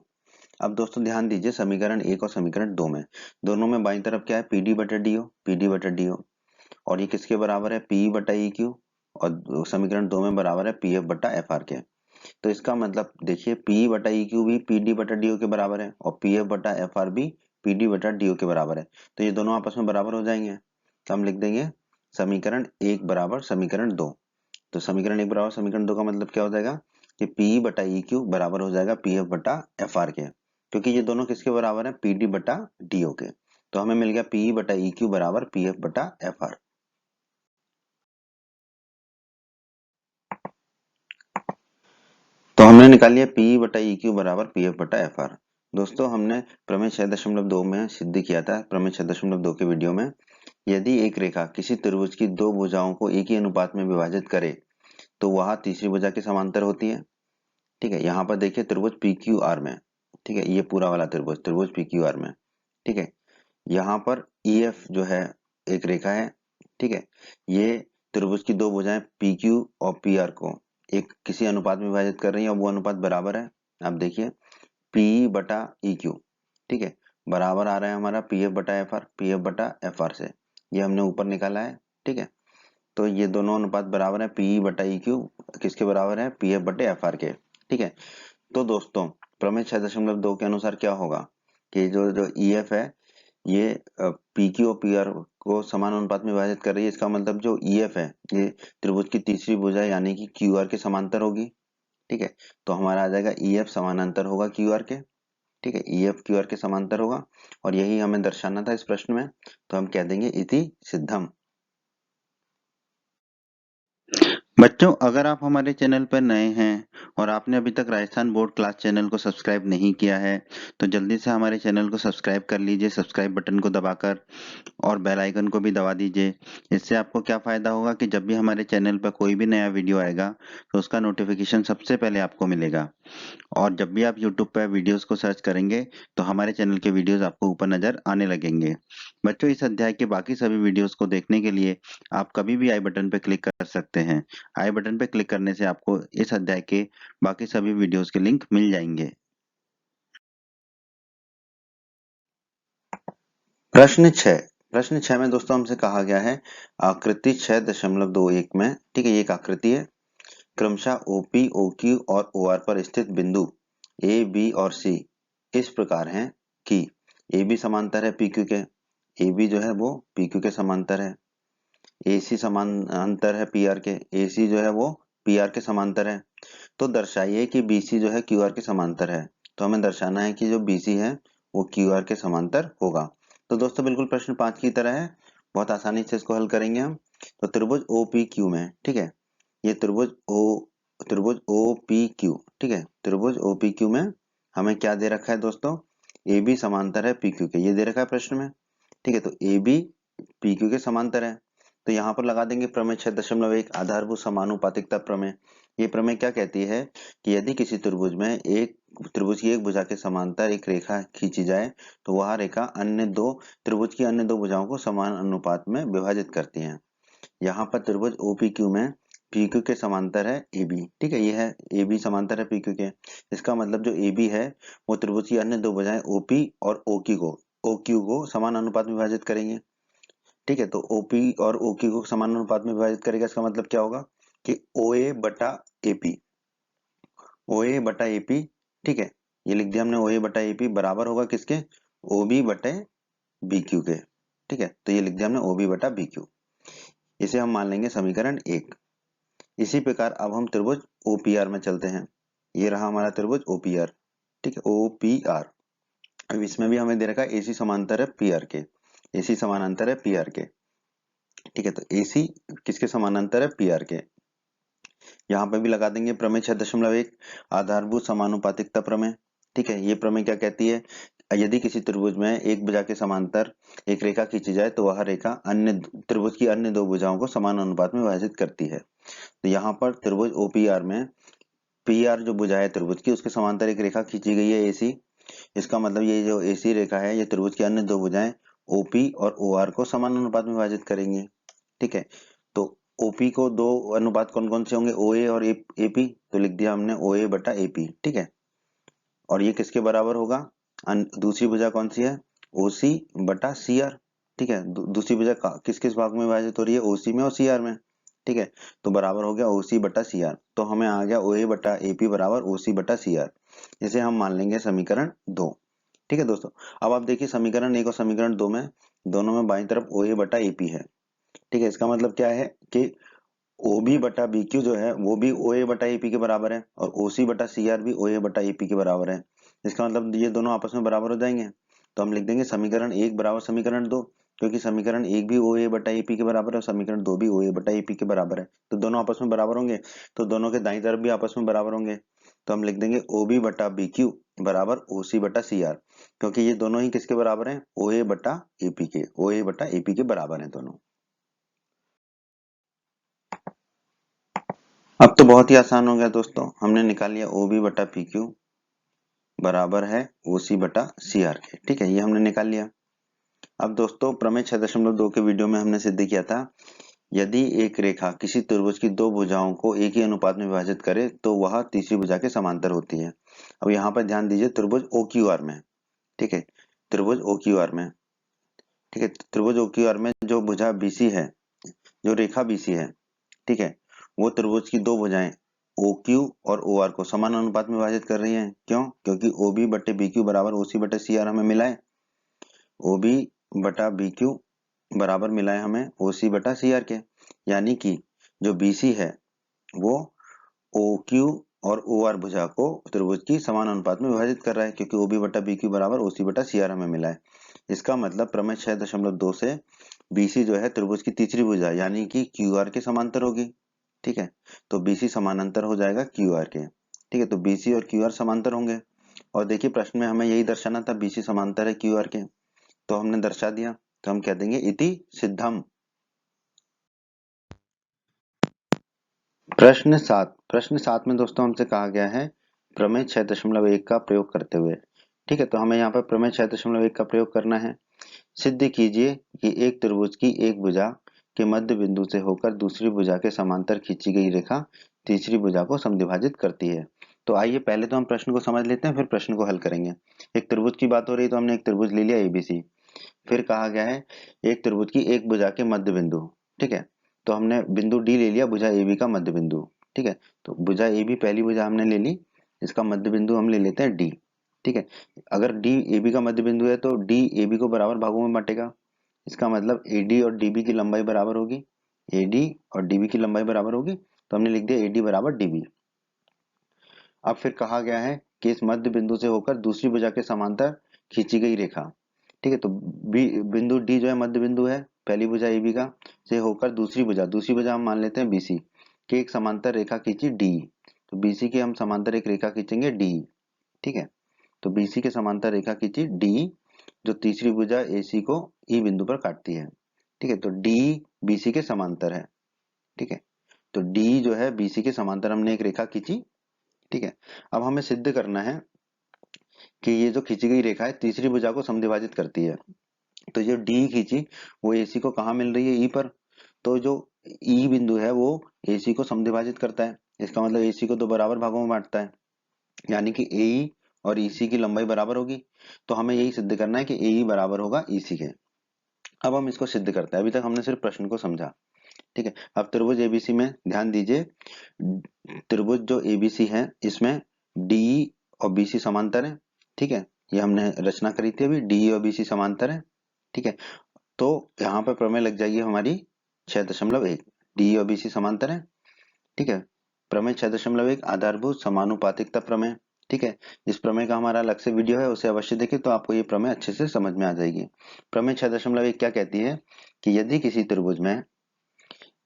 अब दोस्तों ध्यान दीजिए समीकरण 1 और समीकरण 2 में, दोनों में बाईं तरफ क्या है, पी डी बटे डी ओ, पी डी बटे डी ओ, और ये किसके बराबर है, पी बटा ई क्यू, और समीकरण 2 में बराबर है पी एफ बटा एफ आर के। तो इसका मतलब देखिए पी बटा ई क्यू भी पी डी बटा डी ओ के बराबर है और पी एफ बटा एफ आर भी पी डी बटा डी ओ के बराबर है। तो ये दोनों आपस में बराबर हो जाएंगे। तो हम लिख देंगे समीकरण 1 बराबर समीकरण 2। तो समीकरण 1 बराबर समीकरण 2 का मतलब क्या हो जाएगा कि पी बटा ई क्यू बराबर हो जाएगा पी एफ बटा एफ आर के, क्योंकि ये दोनों किसके बराबर है, पी डी बटा डी ओ के। तो हमें मिल गया पी बटा ई क्यू बराबर पी एफ बटा एफ आर। तो हमने निकाल लिया पी बटा ई क्यू बराबर पी एफ बटा एफ आर। दोस्तों हमने प्रमेय 6.2 में सिद्ध किया था, प्रमेय 6.2 के वीडियो में, यदि एक रेखा किसी त्रिभुज की दो भुजाओं को एक ही अनुपात में विभाजित करे तो वह तीसरी भुजा के समांतर होती है, ठीक है। यहाँ पर देखिए त्रिभुज पी क्यू आर में, ठीक है, ये पूरा वाला त्रिभुज त्रिभुज पी क्यू आर में, ठीक है। यहाँ पर ई एफ जो है एक रेखा है, ठीक है, ये त्रिभुज की दो भुजाएं पी क्यू और पी आर को एक किसी अनुपात में विभाजित कर रही है और वो अनुपात बराबर है। अब देखिए पी बटा ई क्यू, ठीक है, बराबर आ रहा है हमारा पी एफ बटा एफ आर, पी एफ बटा एफ आर से, ये हमने ऊपर निकाला है, ठीक है। तो ये दोनों अनुपात बराबर है पी बटा ई क्यू किसके बराबर है, पी एफ बटे एफ आर के, ठीक है। तो दोस्तों प्रमेय 6.2 के अनुसार क्या होगा कि जो जो ई एफ है ये पी क्यू और पी आर को समान अनुपात में विभाजित कर रही है। इसका मतलब जो ई एफ है ये त्रिभुज की तीसरी भुजा यानी कि क्यू आर के समांतर होगी, ठीक है। तो हमारा आ जाएगा ई एफ समानांतर होगा क्यू आर के, ठीक है, ई एफ क्यू आर के समांतर होगा, और यही हमें दर्शाना था इस प्रश्न में। तो हम कह देंगे इति सिद्धम। बच्चों अगर आप हमारे चैनल पर नए हैं और आपने अभी तक राजस्थान बोर्ड क्लास चैनल को सब्सक्राइब नहीं किया है तो जल्दी से हमारे चैनल को सब्सक्राइब कर लीजिए, सब्सक्राइब बटन को दबाकर, और बेल आइकन को भी दबा दीजिए। इससे आपको क्या फ़ायदा होगा कि जब भी हमारे चैनल पर कोई भी नया वीडियो आएगा तो उसका नोटिफिकेशन सबसे पहले आपको मिलेगा। और जब भी आप यूट्यूब पर वीडियोस को सर्च करेंगे तो हमारे चैनल के वीडियोस आपको ऊपर नज़र आने लगेंगे। बच्चों इस अध्याय के बाकी सभी वीडियोस को देखने के लिए आप कभी भी आई बटन पर क्लिक कर सकते हैं। आई बटन पर क्लिक करने से आपको इस अध्याय के बाकी सभी वीडियोस के लिंक मिल जाएंगे। प्रश्न 6, प्रश्न 6 में दोस्तों हमसे कहा गया है आकृति 6.21 में, ठीक है, ये एक आकृति है, क्रमशः ओपी ओक्यू और ओ आर पर स्थित बिंदु ए बी और सी इस प्रकार हैं कि ए बी समांतर है पी क्यू के, ए बी जो है वो पी क्यू के समांतर है, ए सी समांतर है पी आर के, ए सी जो है वो पी आर के समांतर है। तो दर्शाइए कि बी सी जो है क्यू आर के समांतर है। तो हमें दर्शाना है कि जो बी सी है वो क्यू आर के समांतर होगा। तो दोस्तों बिल्कुल प्रश्न 5 की तरह है, बहुत आसानी से इसको हल करेंगे हम। तो त्रिभुज ओ पी क्यू में, ठीक है, ये त्रिभुज ओ पी क्यू, ठीक है, त्रिभुज ओ पी क्यू में हमें क्या दे रखा है दोस्तों, ए बी समांतर है पी क्यू के, ये दे रखा है प्रश्न में, ठीक है। तो ए बी पी क्यू के समांतर है, तो यहाँ पर लगा देंगे प्रमेय 6.1 आधारभूत समानुपातिकता प्रमेय। ये प्रमेय क्या कहती है कि यदि किसी त्रिभुज में एक त्रिभुज की एक भुजा के समांतर एक रेखा खींची जाए तो वह रेखा अन्य दो त्रिभुज की अन्य दो भुजाओं को समान अनुपात में विभाजित करती है। यहाँ पर त्रिभुज ओपीक्यू में पी क्यू के समांतर है ए बी, ठीक है, ये है ए बी समांतर है पी क्यू के। इसका मतलब जो ए बी है वो त्रिभुज की अन्य दो भुजाएं ओपी और ओ क्यू को समान अनुपात में विभाजित करेंगे, ठीक है। तो ओपी और ओक्यू को समान अनुपात में विभाजित करेगा, इसका मतलब क्या होगा कि ओ ए बटा एपी, ओ ए बटा एपी, ठीक है, ये लिख दिया हमने ओ ए बटा एपी बराबर होगा किसके, OB बटे BQ के। ठीक है, तो ये लिख दिया हमने OB बटा BQ। इसे हम मान लेंगे समीकरण 1। इसी प्रकार अब हम त्रिभुज OPR में चलते हैं। ये रहा हमारा त्रिभुज OPR। ठीक है, OPR। अब इसमें भी हमें दे रखा है AC समांतर है PR के, AC समानांतर है PR के। ठीक है, तो AC किसके समानांतर है? PR के। यहाँ पे भी लगा देंगे प्रमेय 6.1 आधारभूत समानुपातिकता प्रमेय। ठीक है, ये प्रमेय क्या कहती है? यदि किसी त्रिभुज में एक भुजा के समांतर एक रेखा खींची जाए तो वह रेखा अन्य त्रिभुज की अन्य दो भुजाओं को समान अनुपात में विभाजित करती है। तो यहाँ पर त्रिभुज OPR में PR जो भुजा है त्रिभुज की, उसके समांतर एक रेखा खींची गई है AC। इसका मतलब ये जो AC रेखा है ये त्रिभुज की अन्य दो भुजाएं OP और OR को समान अनुपात में विभाजित करेंगी। ठीक है, तो OP को दो अनुपात कौन कौन से होंगे? OA और AP। तो लिख दिया हमने OA बटा AP। ठीक है, और ये किसके बराबर होगा? दूसरी भुजा कौन सी है? OC बटा CR। ठीक है, दूसरी भुजा किस किस भाग में विभाजित हो रही है? OC में और CR में। ठीक है, तो बराबर हो गया OC बटा CR। तो हमें आ गया OA बटा AP बराबर OC बटा CR। इसे हम मान लेंगे समीकरण 2। ठीक है दोस्तों, अब आप देखिए समीकरण 1 और समीकरण 2 में दोनों में बाईं तरफ OA बटा AP है। ठीक है, इसका मतलब क्या है कि OB बटा BQ जो है वो भी OA बटा AP के बराबर है और OC बटा CR भी OA बटा AP के बराबर है। इसका मतलब ये दोनों आपस में बराबर हो जाएंगे। तो हम लिख देंगे समीकरण 1 बराबर समीकरण 2, क्योंकि समीकरण 1 भी OA बटा AP के बराबर है और समीकरण 2 भी OA बटा AP के बराबर है। तो दोनों आपस में बराबर होंगे, तो दोनों के दाईं तरफ भी आपस में बराबर होंगे। तो हम लिख देंगे OB बटा BQ बराबर OC बटा CR, क्योंकि ये दोनों ही किसके बराबर हैं? OA बटा AP के। OA बटा AP के बराबर हैं दोनों। अब तो बहुत ही आसान हो गया दोस्तों, हमने निकाल लिया OB बटा PQ बराबर है OC बटा CR के। ठीक है, ये हमने निकाल लिया। अब दोस्तों प्रमेय 6.2 के वीडियो में हमने सिद्ध किया था, यदि एक रेखा किसी त्रिभुज की दो भुजाओं को एक ही अनुपात में विभाजित करे तो वह तीसरी भुजा के समांतर होती है। अब यहाँ पर ध्यान दीजिए त्रिभुज OQR में। ठीक है, त्रिभुज OQR में। ठीक है, त्रिभुज OQR में जो भुजा BC है, जो रेखा BC है, ठीक है, वो त्रिभुज की दो भुजाएं OQ और OR को समान अनुपात में विभाजित कर रही हैं। क्यों? क्योंकि OB बटे BQ बराबर OC बटे CR हमें मिला है। OB बटा BQ बराबर मिला है हमें OC बटा CR के, यानी कि जो BC है वो OQ और OR भुजा को त्रिभुज की समान अनुपात में विभाजित कर रहा है, क्योंकि OB बटा BQ बराबर OC बटा CR हमें मिला है। इसका मतलब प्रमेय 6.2 से BC जो है त्रिभुज की तीसरी भुजा यानी कि QR के समांतर होगी। ठीक है, तो BC समानांतर हो जाएगा QR के। ठीक है, तो BC और QR समांतर होंगे। और देखिए प्रश्न में हमें यही दर्शाना था, BC समांतर है QR के, तो हमने दर्शा दिया। तो हम कह देंगे इति सिद्धम। प्रश्न 7 में दोस्तों हमसे कहा गया है प्रमेय 6.1 का प्रयोग करते हुए। ठीक है, तो हमें यहाँ पर प्रमेय 6.1 का प्रयोग करना है। सिद्ध कीजिए कि एक त्रिभुज की एक भुजा के मध्य बिंदु से होकर दूसरी भुजा के समांतर खींची गई रेखा तीसरी भुजा को समद्विभाजित करती है। तो आइए पहले तो हम प्रश्न को समझ लेते हैं, फिर प्रश्न को हल करेंगे। एक त्रिभुज की बात हो रही है तो हमने एक त्रिभुज ले लिया ABC। फिर कहा गया है एक त्रिभुज की एक भुजा के मध्य बिंदु। ठीक है, तो हमने बिंदु D ले लिया, भुजा AB का मध्य बिंदु। ठीक है, तो भुजा AB पहली भुजा हमने ले ली, इसका मध्य बिंदु हम ले लेते हैं D। ठीक है, अगर D AB का मध्य बिंदु है तो D AB को बराबर भागों में बांटेगा। इसका मतलब AD और DB की लंबाई बराबर होगी, AD और DB की लंबाई बराबर होगी, तो हमने लिख दिया AD बराबर DB। अब फिर कहा गया है कि इस मध्य बिंदु से होकर दूसरी भुजा के समांतर खींची गई रेखा। ठीक है, तो बिंदु D जो है मध्य बिंदु है पहली भुजा AB का, से होकर दूसरी भुजा हम मान लेते हैं BC के एक समांतर रेखा खींची D। तो BC के हम समांतर एक रेखा खींचेंगे D। ठीक है, तो BC के समांतर रेखा खींची D, जो तीसरी भुजा AC को E बिंदु पर काटती है। ठीक है, तो D BC के समांतर है। ठीक है, तो D जो है BC के समांतर हमने एक रेखा खींची। ठीक है, अब हमें सिद्ध करना है कि ये जो खींची गई रेखा है तीसरी भुजा को समद्विभाजित करती है। तो जो D खींची वो AC को कहाँ मिल रही है? E पर। तो जो E बिंदु है वो AC को समद्विभाजित करता है, इसका मतलब AC को दो बराबर भागों में बांटता है, यानी कि AE और EC की लंबाई बराबर होगी। तो हमें यही सिद्ध करना है कि AE बराबर होगा EC के। अब हम इसको सिद्ध करते हैं, अभी तक हमने सिर्फ प्रश्न को समझा। ठीक है, अब त्रिभुज ABC में ध्यान दीजिए, त्रिभुज जो ABC है इसमें DE और BC समांतर है। ठीक है, ये हमने रचना करी थी अभी, डी और बीसी समांतर है, ठीक है। तो यहाँ पर प्रमेय लग जाएगी हमारी 6.1, डी और बीसी समांतर है, ठीक है। प्रमेय 6.1 आधारभूत समानुपातिकता प्रमेय, ठीक है। इस प्रमेय का हमारा अलग से वीडियो है, उसे अवश्य देखें, तो आपको ये प्रमेय अच्छे से समझ में आ जाएगी। प्रमेय 6.1 क्या कहती है कि यदि किसी त्रिभुज में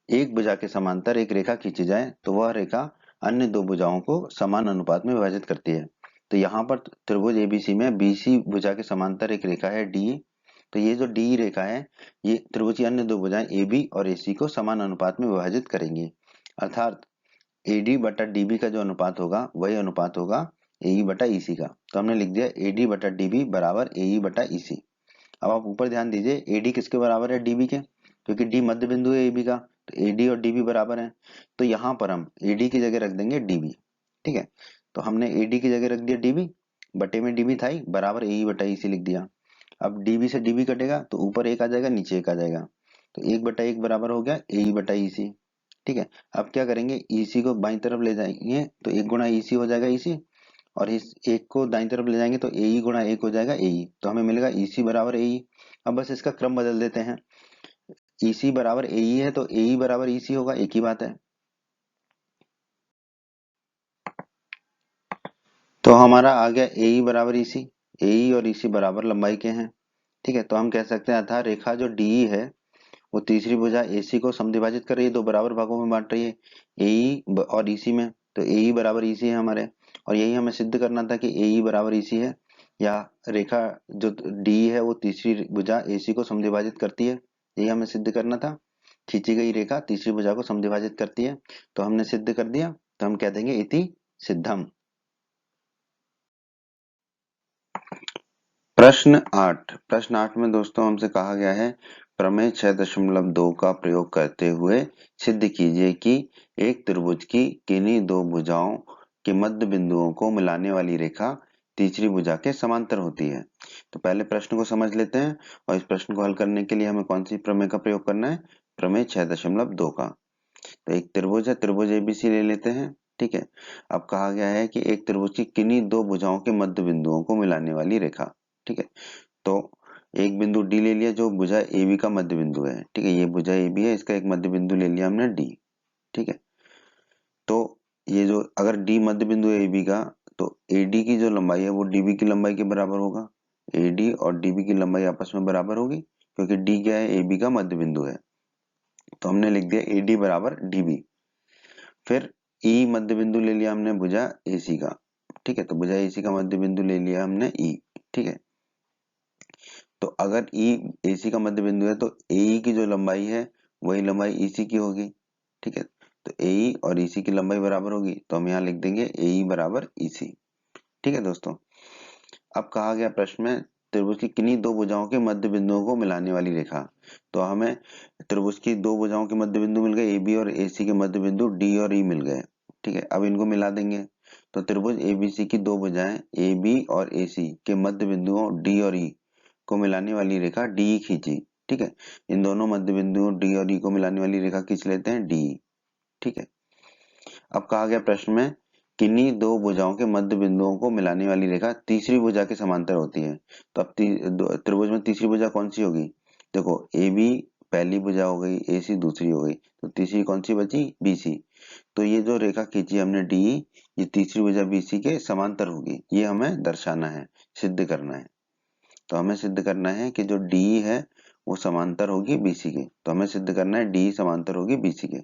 एक भुजा के समांतर एक रेखा खींची जाए तो वह रेखा अन्य दो भुजाओं को समान अनुपात में विभाजित करती है। तो यहाँ पर त्रिभुज एबीसी में बीसी भुजा के समांतर एक रेखा है डी। तो ये जो डी रेखा है ये त्रिभुज की अन्य दो भुजाएं एबी और एसी को समान अनुपात में विभाजित करेंगी, अर्थात एडी बटा डीबी का जो अनुपात होगा वही अनुपात होगा एई बटा ईसी का। तो हमने लिख दिया एडी बटा डीबी बराबर एई बटा ईसी। अब आप ऊपर ध्यान दीजिए, एडी किसके बराबर है, डीबी के, क्योंकि डी मध्य बिंदु है एबी का, तो एडी और डीबी बराबर है। तो यहाँ पर हम एडी की जगह रख देंगे डीबी, ठीक है। तो हमने एडी की जगह रख दिया डीबी, बटे में डीबी था ही, बराबर एई बटा ईसी लिख दिया। अब डीबी से डीबी कटेगा तो ऊपर एक आ जाएगा, नीचे एक आ जाएगा, तो 1/1 बराबर हो गया एई बटा ईसी, ठीक है। अब क्या करेंगे, ईसी को बाईं तरफ ले जाएंगे तो 1 गुणा ईसी हो जाएगा ईसी, और इस एक को दाईं तरफ ले जाएंगे तो एई गुणा 1 हो जाएगा एई, तो हमें मिलेगा ईसी बराबर एई। अब बस इसका क्रम बदल देते हैं, ईसी बराबर एई है तो एई बराबर ईसी होगा, एक ही बात है। तो हमारा आ गया एई बराबर ईसी, एई और ईसी बराबर लंबाई के हैं, ठीक है। तो हम कह सकते हैं अतः रेखा जो डी है वो तीसरी भुजा एसी को समद्विभाजित कर रही है, दो बराबर भागों में बांट रही है एई और ईसी में, तो एई बराबर ईसी है हमारे। और यही हमें सिद्ध करना था कि एई बराबर ईसी है, या रेखा जो डी है वो तीसरी भुजा एसी को समद्विभाजित करती है, यही हमें सिद्ध करना था। खींची गई रेखा तीसरी भुजा को समद्विभाजित करती है, तो हमने सिद्ध कर दिया, तो हम कह देंगे इति सिद्धम। प्रश्न 8 में दोस्तों हमसे कहा गया है प्रमेय 6.2 का प्रयोग करते हुए सिद्ध कीजिए कि एक त्रिभुज की किन्हीं दो भुजाओं के मध्य बिंदुओं को मिलाने वाली रेखा तीसरी भुजा के समांतर होती है। तो पहले प्रश्न को समझ लेते हैं, और इस प्रश्न को हल करने के लिए हमें कौन सी प्रमेय का प्रयोग करना है, प्रमेय 6.2 का। तो एक त्रिभुज है, त्रिभुज एबीसी ले लेते हैं, ठीक है। अब कहा गया है कि एक त्रिभुज की किन्हीं दो भुजाओं के मध्य बिंदुओं को मिलाने वाली रेखा, ठीक है। तो एक बिंदु डी ले लिया जो भुजा एबी का मध्य बिंदु है, ठीक है। ये भुजा एबी है, इसका एक मध्य बिंदु ले लिया हमने डी, ठीक है। तो ये जो अगर डी मध्य बिंदु है एबी का, तो एडी की जो लंबाई है वो डीबी की लंबाई के बराबर होगा, एडी और डीबी की लंबाई आपस में बराबर होगी, क्योंकि डी क्या है, एबी का मध्य बिंदु है। तो हमने लिख दिया एडी बराबर डीबी। फिर ई मध्य बिंदु ले लिया हमने भुजा एसी का, ठीक है। तो भुजा एसी का मध्य बिंदु ले लिया हमने ई, ठीक है। तो अगर ई एसी का मध्य बिंदु है तो एई की जो लंबाई है वही लंबाई ईसी की होगी, ठीक है। तो एई और ईसी की लंबाई बराबर होगी, तो हम यहाँ लिख देंगे एई बराबर ईसी, ठीक है दोस्तों। अब कहा गया प्रश्न में त्रिभुज की किन्हीं दो भुजाओं के मध्य बिंदुओं को मिलाने वाली रेखा। तो हमें त्रिभुज की दो भुजाओं के मध्य बिंदु मिल गए, एबी और एसी के मध्य बिंदु डी और ई मिल गए, ठीक है। अब इनको मिला देंगे, तो त्रिभुज एबीसी की दो भुजाएं एबी और एसी के मध्य बिंदुओं डी और ई को मिलाने वाली रेखा डी खींची, ठीक है। इन दोनों मध्य बिंदुओं डी और ई को मिलाने वाली रेखा खींच लेते हैं डी, ठीक है। अब कहा गया प्रश्न में किन्हीं दो भुजाओं के मध्य बिंदुओं को मिलाने वाली रेखा तीसरी भुजा के समांतर होती है। तो अब त्रिभुज में तीसरी भुजा कौन सी होगी, देखो ए बी पहली भुजा हो गई, ए सी दूसरी हो गई, तो तीसरी कौन सी बची, बी सी। तो ये जो रेखा खींची हमने डी, ये तीसरी भुजा बी सी के समांतर होगी, ये हमें दर्शाना है, सिद्ध करना है। तो हमें सिद्ध करना है कि जो डी है वो समांतर होगी बीसी के, तो हमें सिद्ध करना है डी समांतर होगी बीसी के,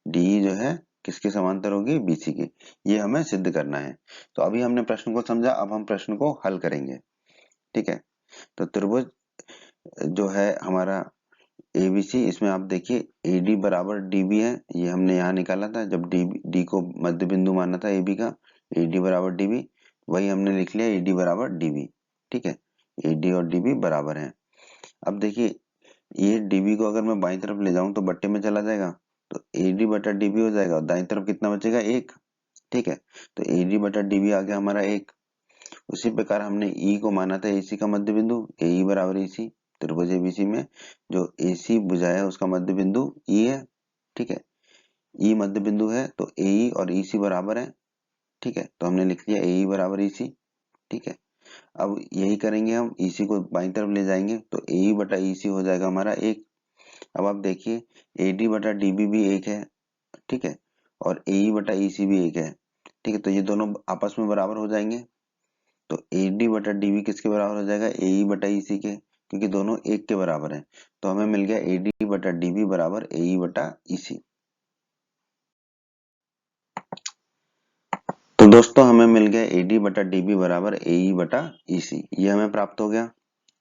डी जो है किसके समांतर होगी, बीसी के, ये हमें सिद्ध करना है। तो अभी हमने प्रश्न को समझा, अब हम प्रश्न को हल करेंगे, ठीक है। तो त्रिभुज जो है हमारा एबीसी, इसमें आप देखिए एडी बराबर डीबी है, ये हमने यहाँ निकाला था जब डी को मध्य बिंदु माना था एबी का, एडी बराबर डीबी, वही हमने लिख लिया एडी बराबर डीबी, ठीक है। एडी और डीबी बराबर है। अब देखिए ये डीबी को अगर मैं बाईं तरफ ले जाऊं तो बट्टे में चला जाएगा, तो एडी बटा डीबी हो जाएगा, और दाईं तरफ कितना बचेगा, एक, ठीक है। तो एडी बटा डीबी आ गया हमारा एक। उसी प्रकार हमने ई को माना था एसी का मध्य बिंदु, एई बराबर एसी, त्रिभुज एबीसी में जो एसी भुजा है उसका मध्य बिंदु ई है, ठीक है। ई मध्य बिंदु है तो एई और ईसी बराबर है, ठीक है। तो हमने लिख लिया एई बराबर ईसी, ठीक है। अब यही करेंगे हम, EC को बाईं तरफ ले जाएंगे तो AE बटा EC हो जाएगा हमारा 1। अब आप देखिए AD बटा DB भी 1 है, ठीक है, और AE बटा EC भी 1 है, ठीक है, तो ये दोनों आपस में बराबर हो जाएंगे। तो AD बटा DB किसके बराबर हो जाएगा? AE बटा EC के, क्योंकि दोनों 1 के बराबर हैं। तो हमें मिल गया AD बटा DB बराबर AE बटा EC। तो दोस्तों हमें मिल गया AD बटा DB बराबर AE बटा EC, ये हमें प्राप्त हो गया,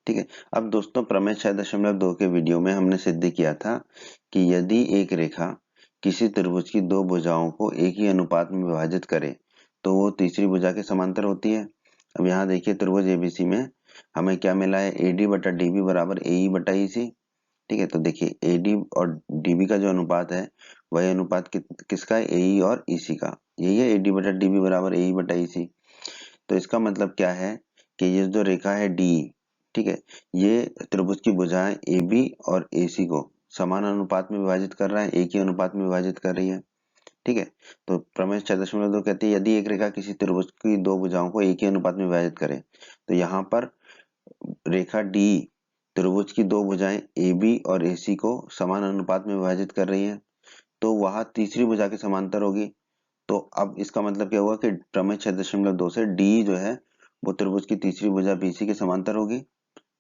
ठीक है। अब दोस्तों प्रमेय 6.2 के वीडियो में हमने सिद्ध किया था कि यदि एक रेखा किसी त्रिभुज की दो भुजाओं को एक ही अनुपात में विभाजित करे तो वो तीसरी भुजा के समांतर होती है। अब यहाँ देखिए त्रिभुज ABC में हमें क्या मिला है? AD बटा DB बराबर AE बटा EC, ठीक है। तो देखिए AD और DB का जो अनुपात है वही अनुपात किसका है? AE और EC का, यही है AD बटा DB बराबर AE बटा EC। तो इसका मतलब क्या है कि ये जो रेखा है DE, ठीक है, ये त्रिभुज की भुजाएं AB और AC को समान अनुपात में विभाजित कर रहा है, एक ही अनुपात में विभाजित कर रही है, ठीक है। तो प्रमेय 6.2 कहती है यदि एक रेखा किसी त्रिभुज की दो भुजाओं को एक ही अनुपात में विभाजित करे, तो यहाँ पर रेखा DE त्रिभुज की दो भुजाएं AB और AC को समान अनुपात में विभाजित कर रही है, तो वह तीसरी भुजा के समांतर होगी। तो अब इसका मतलब क्या हुआ कि प्रमेय 6.2 से D जो है वो त्रिभुज की तीसरी भुजा BC के समांतर होगी,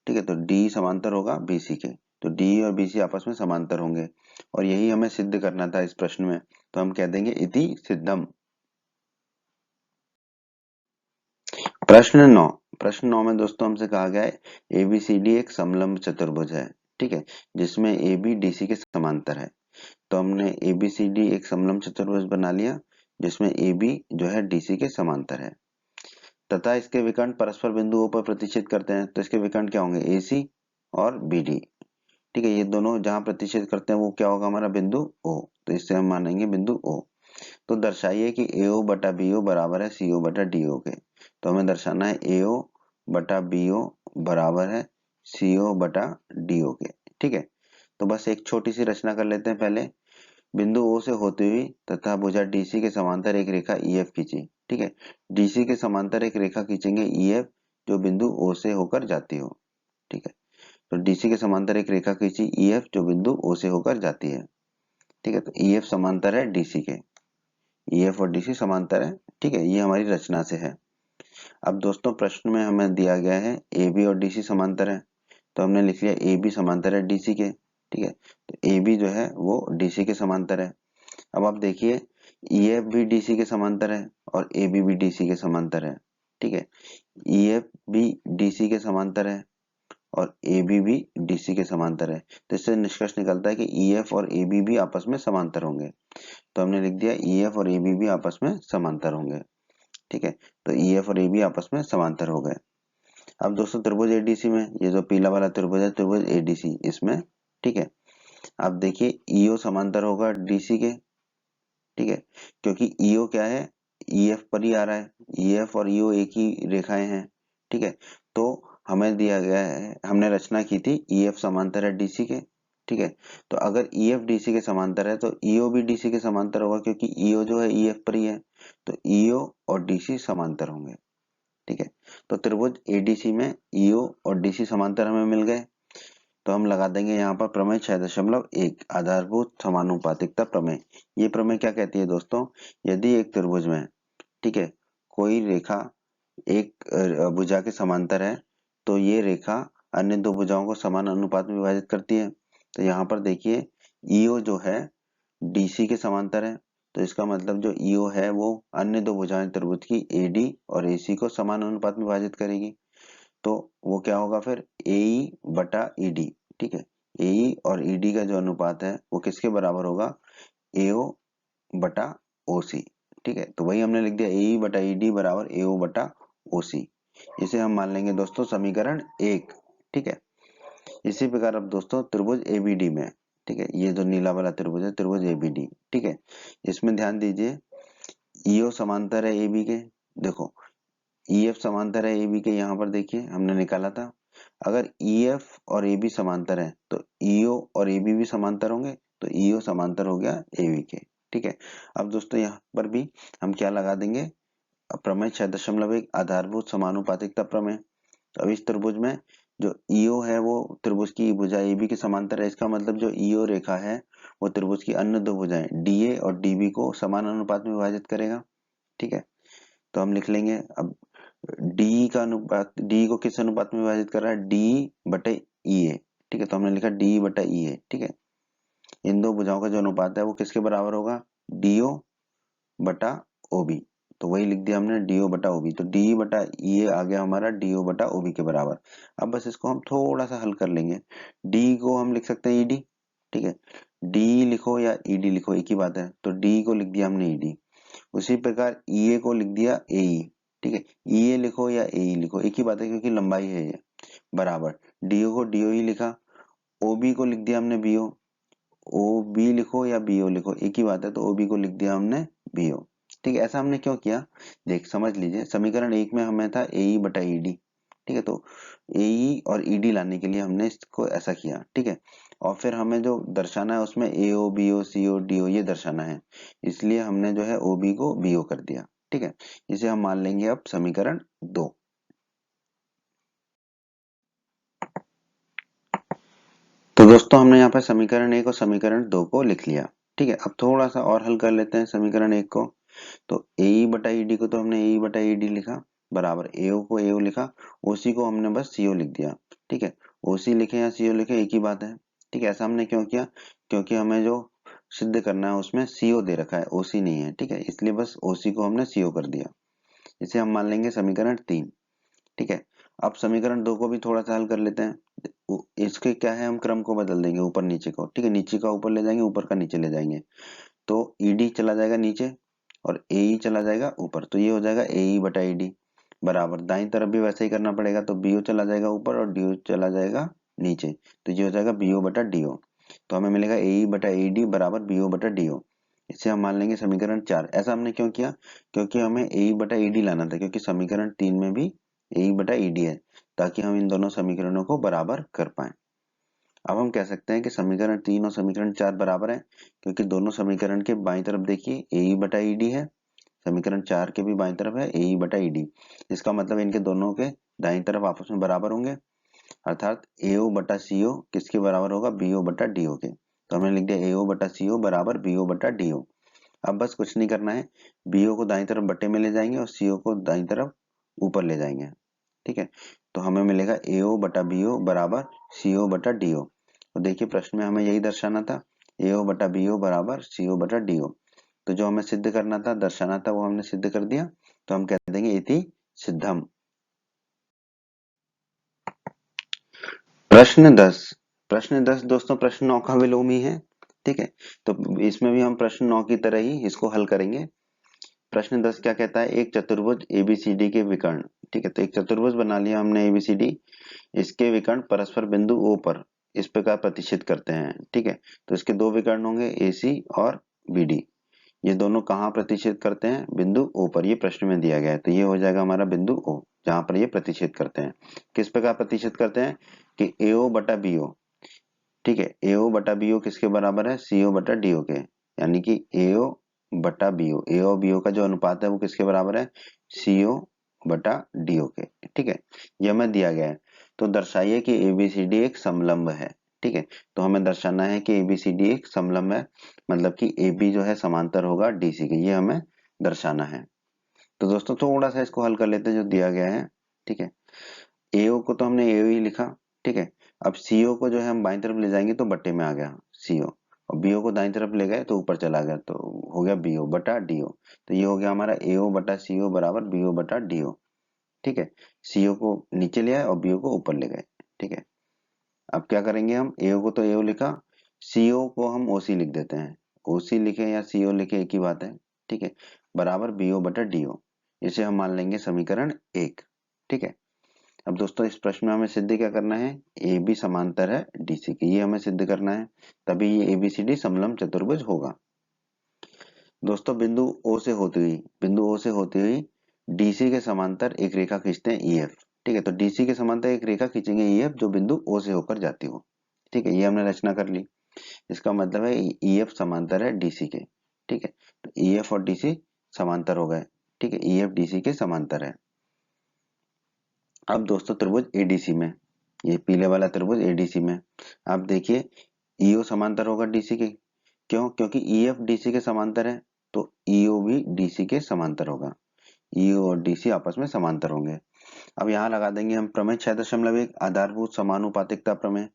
ठीक है। तो D समांतर होगा BC के, तो D और BC आपस में समांतर होंगे, और यही हमें सिद्ध करना था इस प्रश्न में। तो हम कह देंगे इति सिद्धम। प्रश्न 9 में दोस्तों हमसे कहा गया है ABCD एक समलंब चतुर्भुज है, ठीक है, जिसमें AB DC के समांतर है। तो हमने ABCD एक समलंब चतुर्भुज बना लिया जिसमें AB जो है DC के समांतर है, तथा इसके विकर्ण परस्पर बिंदुओं पर प्रतिच्छेद करते हैं। तो इसके विकर्ण क्या होंगे? AC और BD, ठीक है, ये दोनों जहां प्रतिच्छेद करते हैं वो क्या होगा? हमारा बिंदु O। तो इससे हम मानेंगे बिंदु O। तो दर्शाइए कि AO बटा BO बराबर है CO बटा DO के। तो हमें दर्शाना है AO बटा BO बराबर है CO बटा DO के, ठीक है। तो बस एक छोटी सी रचना कर लेते हैं पहले। बिंदु O से होती हुई तथा भुजा DC के समांतर एक रेखा EF खींची, ठीक है। DC के समांतर एक रेखा खींचेंगे EF जो बिंदु O से होकर जाती हो, ठीक है। तो DC के समांतर एक रेखा खींची EF जो बिंदु O से होकर जाती है, ठीक है। तो EF समांतर है DC के, EF और DC समांतर है, ठीक है, ये हमारी रचना से है। अब दोस्तों प्रश्न में हमें दिया गया है AB और DC समांतर है, तो हमने लिख लिया AB समांतर है DC के, ठीक है। तो AB जो है वो DC के समांतर है। अब आप देखिए EF भी DC के समांतर है और AB भी DC के समांतर है, ठीक है। EF भी DC के समांतर है और AB भी DC के समांतर है, तो इससे निष्कर्ष निकलता है कि EF और AB भी आपस में समांतर होंगे। तो हमने लिख दिया EF और AB भी आपस में समांतर होंगे, ठीक है। तो EF और AB आपस में समांतर हो गए। अब दोस्तों त्रिभुज ADC में, ये जो पीला वाला त्रिभुज है त्रिभुज ADC, इसमें, ठीक है, आप देखिए EO समांतर होगा DC के, ठीक है, क्योंकि EO क्या है? EF पर ही आ रहा है, EF और EO एक ही रेखाएं हैं, ठीक है। तो हमें दिया गया है, हमने रचना की थी EF समांतर है DC के, ठीक है। तो अगर EF DC के समांतर है तो EO भी DC के समांतर होगा, क्योंकि EO जो है EF पर ही है, तो EO और DC समांतर होंगे, ठीक है। तो त्रिभुज ADC में EO और DC समांतर हमें मिल गए। तो हम लगा देंगे यहाँ पर प्रमेय 6.1 आधारभूत समानुपातिकता प्रमेय। ये प्रमेय क्या कहती है दोस्तों? यदि एक त्रिभुज में, ठीक है, कोई रेखा एक भुजा के समांतर है तो ये रेखा अन्य दो भुजाओं को समान अनुपात में विभाजित करती है। तो यहाँ पर देखिए EO जो है DC के समांतर है, तो इसका मतलब जो EO है वो अन्य दो भुजाएं त्रिभुज की AD और AC को समान अनुपात में विभाजित करेगी। तो वो क्या होगा फिर? AE बटा ED, ठीक है। AE और ED का जो अनुपात है वो किसके बराबर होगा? AO बटा OC, ठीक है। तो वही हमने लिख दिया AE बटा ED बराबर AO बटा OC। इसे हम मान लेंगे दोस्तों समीकरण 1, ठीक है। इसी प्रकार अब दोस्तों त्रिभुज ABD में, ठीक है, ये जो नीला वाला त्रिभुज है त्रिभुज ABD, ठीक है, इसमें ध्यान दीजिए EO समांतर है AB के, देखो EF समांतर है AB के, यहाँ पर देखिए हमने निकाला था। अगर EF और AB समांतर है तो EO और AB भी समांतर होंगे, तो EO समांतर हो गया AB के, ठीक है। अब दोस्तों यहाँ पर भी हम क्या लगा देंगे? प्रमेय 6.1 आधारभूत समानुपातिकता प्रमेय। तो अब इस त्रिभुज में जो ईओ है वो त्रिभुज की भुजा AB के समांतर है। इसका मतलब जो ईओ रेखा है वो त्रिभुज की अन्य दो भुजाएं DA और DB को समान अनुपात में विभाजित करेगा। ठीक है, तो हम लिख लेंगे अब डी का अनुपात, डी को किस अनुपात में विभाजित कर रहा है, डी बटे EA। ठीक है, तो हमने लिखा डी बटा EA। ठीक है, इन दो भुजाओं का जो अनुपात है वो किसके बराबर होगा, DO बटा OB। तो वही लिख दिया हमने DO बटा OB। तो D बटा EA आ गया हमारा DO बटा OB के बराबर। अब बस इसको हम थोड़ा सा हल कर लेंगे। D को हम लिख सकते हैं ED। ठीक है, D लिखो या ED लिखो एक ही बात है। तो D को लिख दिया हमने ED। उसी प्रकार EA को लिख दिया AE। ठीक है, EA लिखो या AE लिखो एक ही बात है क्योंकि लंबाई है ये, बराबर। DO को DOE लिखा, OB को लिख दिया हमने BO। OB लिखो या BO लिखो एक ही बात है, तो OB को लिख दिया हमने BO। ठीक है, ऐसा हमने क्यों किया, देख समझ लीजिए। समीकरण 1 में हमें था AE बटा ED। ठीक है, तो AE और ED लाने के लिए हमने इसको ऐसा किया। ठीक है, और फिर हमें जो दर्शाना है उसमें AO BO CO DO ये दर्शाना है, इसलिए हमने जो है OB को BO कर दिया। ठीक है, इसे हम मान लेंगे अब समीकरण 2। तो दोस्तों हमने यहाँ पर समीकरण 1 और समीकरण 2 को लिख लिया। ठीक है, अब थोड़ा सा और हल कर लेते हैं समीकरण 1 को। तो AE बटा ED को तो हमने AE बटा ED लिखा, बराबर AO को AO लिखा, OC को हमने बस CO लिख दिया। ठीक है, OC लिखे या CO लिखे एक ही बात है। ठीक है, ऐसा हमने क्यों किया, क्योंकि हमें जो सिद्ध करना है उसमें CO दे रखा है, OC नहीं है। ठीक है, इसलिए बस OC को हमने CO कर दिया। इसे हम मान लेंगे समीकरण 3। ठीक है, अब समीकरण 2 को भी थोड़ा सा हल कर लेते हैं। इसके क्या है, हम क्रम को बदल देंगे ऊपर नीचे को। ठीक है, नीचे का ऊपर ले जाएंगे, ऊपर का नीचे ले जाएंगे। तो ED चला जाएगा नीचे और AE चला जाएगा ऊपर, तो ये हो जाएगा AE बटा ED बराबर। दाईं तरफ भी वैसे ही करना पड़ेगा, तो BO चला जाएगा ऊपर और DO चला जाएगा नीचे, तो ये हो जाएगा BO बटा DO। तो हमें मिलेगा AE बटा ED बराबर BO बटा DO। इसे हम मान लेंगे समीकरण 4। ऐसा हमने क्यों किया, क्योंकि हमें AE बटा ED लाना था, क्योंकि समीकरण 3 में भी AE बटा ED है, ताकि हम इन दोनों समीकरणों को बराबर कर पाए। अब हम कह सकते हैं कि समीकरण 3 और समीकरण 4 बराबर है, क्योंकि दोनों समीकरण के बाईं तरफ देखिए AE बटा ED है, समीकरण 4 के भी बाईं तरफ है AE बटा ED। इसका मतलब इनके दोनों के दाईं तरफ आपस में बराबर होंगे, अर्थात AO बटा CO किसके बराबर होगा, BO बटा DO के। तो हमने लिख दिया AO बटा CO बराबर BO बटा DO। अब बस कुछ नहीं करना है, BO को दाईं तरफ बट्टे में ले जाएंगे और CO को दाईं तरफ ऊपर ले जाएंगे। ठीक है, तो हमें मिलेगा AO बटा BO बराबर CO बटा DO। तो देखिए प्रश्न में हमें यही दर्शाना था, AO बटा BO बराबर CO बटा DO। तो जो हमें सिद्ध करना था, दर्शाना था, वो हमने सिद्ध कर दिया। तो हम कह देंगे इति सिद्धम। प्रश्न 10। प्रश्न 10 दोस्तों प्रश्न 9 का विलोमी है। ठीक है, तो इसमें भी हम प्रश्न 9 की तरह ही इसको हल करेंगे। प्रश्न 10 क्या कहता है, एक चतुर्भुज ABCD के विकर्ण। ठीक है, तो एक चतुर्भुज बना लिया हमने ABCD, इसके विकर्ण परस्पर बिंदु O पर इस प्रकार प्रतिष्ठित करते हैं। ठीक है, तो इसके दो विकर्ण होंगे AC और BD। ये दोनों कहाँ प्रतिष्ठित करते हैं, बिंदु O पर, ये प्रश्न में दिया गया है। तो ये हो जाएगा हमारा बिंदु O, जहां पर ये प्रतिष्ठित करते हैं। किस प्रकार प्रतिष्ठित करते हैं कि AO बटा BO। ठीक है, AO बटा BO किसके बराबर है, CO बटा DO के, यानी कि AO बटा BO, AO और BO का जो अनुपात है वो किसके बराबर है, CO बटा DO के। ठीक है, यह हमें दिया गया है। तो दर्शाइए कि ABCD एक समलंब है। ठीक है, तो हमें दर्शाना है कि ABCD एक समलंब है, मतलब कि AB जो है समांतर होगा DC के, ये हमें दर्शाना है। तो दोस्तों थोड़ा सा इसको हल कर लेते हैं जो दिया गया है। ठीक है, AO को तो हमने AO ही लिखा। ठीक है, अब CO को जो है हम बाईं तरफ ले जाएंगे तो बट्टे में आ गया CO, और BO को दाईं तरफ ले गए तो ऊपर चला गया, तो हो गया BO बटा DO। तो ये हो गया हमारा AO बटा CO बराबर BO बटा DO। ठीक है, CO को नीचे ले आए और BO को ऊपर ले गए। ठीक है, अब क्या करेंगे हम, AO को तो AO लिखा, CO को हम OC लिख देते हैं। OC लिखे या CO लिखे एक ही बात है। ठीक है, बराबर BO बटा DO। इसे हम मान लेंगे समीकरण 1। ठीक है, अब दोस्तों इस प्रश्न में हमें सिद्ध क्या करना है, AB समांतर है DC के, ये हमें सिद्ध करना है, तभी ये ABCD समलंब चतुर्भुज होगा। दोस्तों बिंदु O से होती हुई DC के समांतर एक रेखा खींचते हैं EF। ठीक है, तो DC के समांतर एक रेखा खींचेंगे EF जो बिंदु O से होकर जाती हो। ठीक है, ये हमने रचना कर ली। इसका मतलब है EF समांतर है DC के। ठीक है, तो EF और DC समांतर हो गए। ठीक है, EF DC के समांतर है। अब दोस्तों त्रिभुज एडीसी में, ये पीले वाला त्रिभुज एडीसी में आप देखिए ईओ समांतर होगा डीसी के। क्यों? क्योंकि ईएफ डीसी के समांतर है, तो ईओ भी डीसी के समांतर होगा। ईओ और डीसी आपस में समांतर होंगे। अब यहाँ लगा देंगे हम प्रमेय 6.1 आधारभूत समानुपातिकता प्रमेय।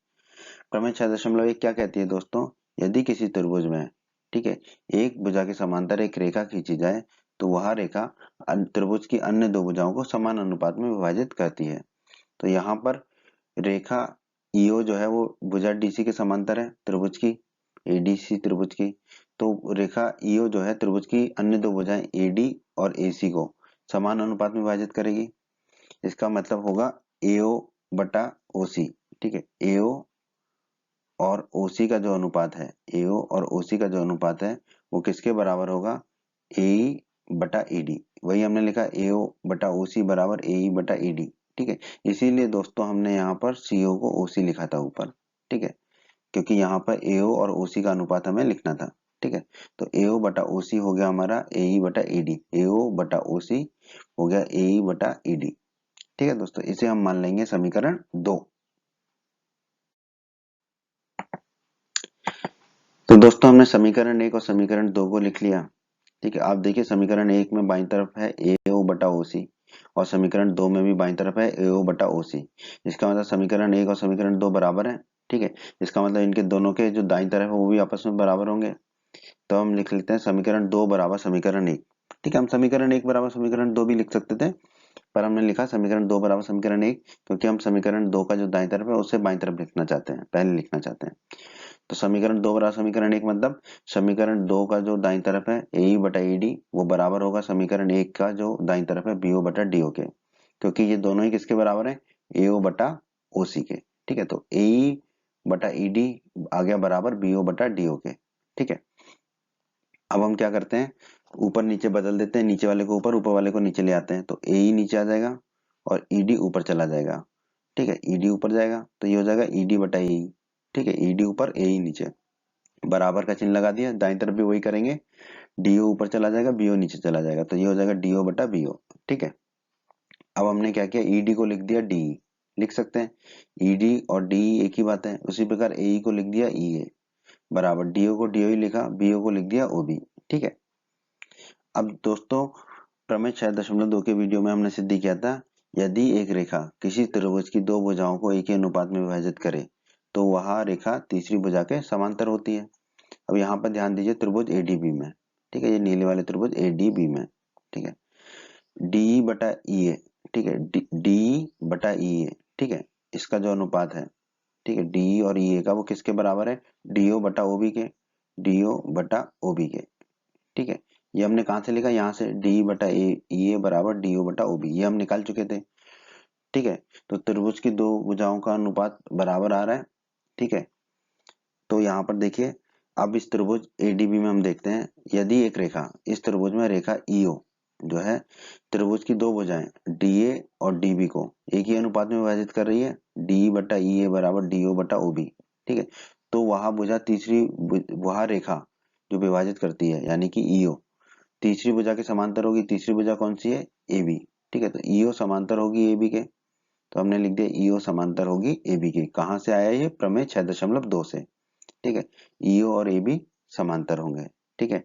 प्रमेय 6.1 क्या कहती है दोस्तों? यदि किसी त्रिभुज में, ठीक है, एक भुजा के समांतर एक रेखा खींची जाए तो वह रेखा त्रिभुज की अन्य दो भुजाओं को समान अनुपात में विभाजित करती है। तो यहाँ पर रेखा ईओ जो है वो भुजा डीसी के समांतर है त्रिभुज की, एडीसी त्रिभुज की। तो रेखा ईओ जो है त्रिभुज की अन्य दो भुजाएं एडी और एसी को समान अनुपात में विभाजित करेगी। इसका मतलब होगा एओ बटा ओसी, ठीक है। एओ और ओसी का जो अनुपात है, एओ और ओसी का जो अनुपात है वो किसके बराबर होगा? ए बटा ईडी। वही हमने लिखा एओ बटा ओसी बराबर ए बटा ईडी, ठीक है। इसीलिए दोस्तों हमने यहाँ पर सीओ को ओसी लिखा था ऊपर, ठीक है, क्योंकि यहाँ पर एओ और ओसी का अनुपात हमें लिखना था, ठीक है। तो एओ बटा ओसी हो गया हमारा ए बटा ईडी, एओ बटा ओसी हो गया ए बटा ईडी, ठीक है दोस्तों। इसे हम मान लेंगे समीकरण 2। तो दोस्तों हमने समीकरण 1 और समीकरण 2 को लिख लिया, ठीक है। आप देखिए समीकरण 1 में बाईं तरफ है एओ बटा ओसी और समीकरण 2 में भी बाईं तरफ है एओ बटा ओसी। इसका मतलब समीकरण 1 और समीकरण 2 बराबर है, ठीक है। इसका मतलब इनके दोनों के जो दाईं तरफ है वो भी आपस में बराबर होंगे। तो हम लिख लेते हैं समीकरण 2 बराबर समीकरण 1, ठीक है। हम समीकरण 1 बराबर समीकरण 2 भी लिख सकते थे, पर हमने लिखा समीकरण 2 बराबर समीकरण 1 क्योंकि हम समीकरण 2 का जो दाईं तरफ है उसे बाईं तरफ लिखना चाहते हैं, पहले लिखना चाहते हैं। तो समीकरण 2 बराबर समीकरण 1 मतलब समीकरण 2 का जो दाईं तरफ है ए बटा ईडी वो बराबर होगा समीकरण 1 का जो दाईं तरफ है बीओ बटा डीओ के, क्योंकि ये दोनों ही किसके बराबर है? एओ बटा ओसी के, ठीक है। तो ए बटा ईडी आ गया बराबर बीओ बटा डीओ के, ठीक है। अब हम क्या करते हैं, ऊपर नीचे बदल देते हैं, नीचे वाले को ऊपर, ऊपर वाले को नीचे ले आते हैं। तो ए नीचे आ जाएगा और ईडी ऊपर चला जाएगा, ठीक है। ईडी ऊपर जाएगा तो ये हो जाएगा ईडी बटा ए, ठीक है। ईडी ऊपर ए नीचे, बराबर का चिन्ह लगा दिया। दाईं तरफ भी वही करेंगे, डीओ ऊपर चला जाएगा बीओ नीचे चला जाएगा, तो ये हो जाएगा डीओ बटा बीओ, ठीक है। अब हमने क्या किया, ईडी को लिख दिया डी, लिख सकते हैं ईडी और डी एक ही बात है। उसी प्रकार ए को लिख दिया ई ए बराबर डीओ को डीओ ही लिखा, बीओ को लिख दिया ओबी, ठीक है। अब दोस्तों प्रमेय 6.2 के वीडियो में हमने सिद्ध किया था यदि एक रेखा किसी त्रिभुज की दो भुजाओं को एक ही अनुपात में विभाजित करे तो वह रेखा तीसरी भुजा के समांतर होती है। अब यहाँ पर ध्यान दीजिए त्रिभुज एडीबी में, ठीक है, ये नीले वाले त्रिभुज एडीबी में, ठीक है, डी बटा ई ए, ठीक है, डी बटा ई ए, ठीक है, इसका जो अनुपात है, ठीक है, डी और ई ए का वो किसके बराबर है? डीओ बटा ओबी के, डीओ बटा ओबी के, ठीक है। ये हमने कहाँ से लिखा? यहाँ से डी बटा ई ए बराबर डीओ बटा ओबी, ये हम निकाल चुके थे, ठीक है। तो त्रिभुज की दो भुजाओं का अनुपात बराबर आ रहा है, ठीक है। तो यहाँ पर देखिए अब इस त्रिभुज एडीबी में हम देखते हैं यदि एक रेखा इस त्रिभुज में रेखा ईओ जो है त्रिभुज की दो भुजाएं डीए और डीबी को एक ही अनुपात में विभाजित कर रही है, डी बटा ई ए बराबर डीओ बटा ओबी, ठीक है। तो वह भुजा तीसरी वह रेखा जो विभाजित करती है यानी कि ईओ तीसरी भुजा के समांतर होगी। तीसरी भुजा कौन सी है? ए बी, ठीक है। तो ईओ समांतर होगी ए बी के, तो हमने लिख दिया ईओ समांतर होगी ए बी के। कहाँ से आया ये? प्रमेय 6.2 से, ठीक है। ईओ और ए बी समांतर होंगे, ठीक है।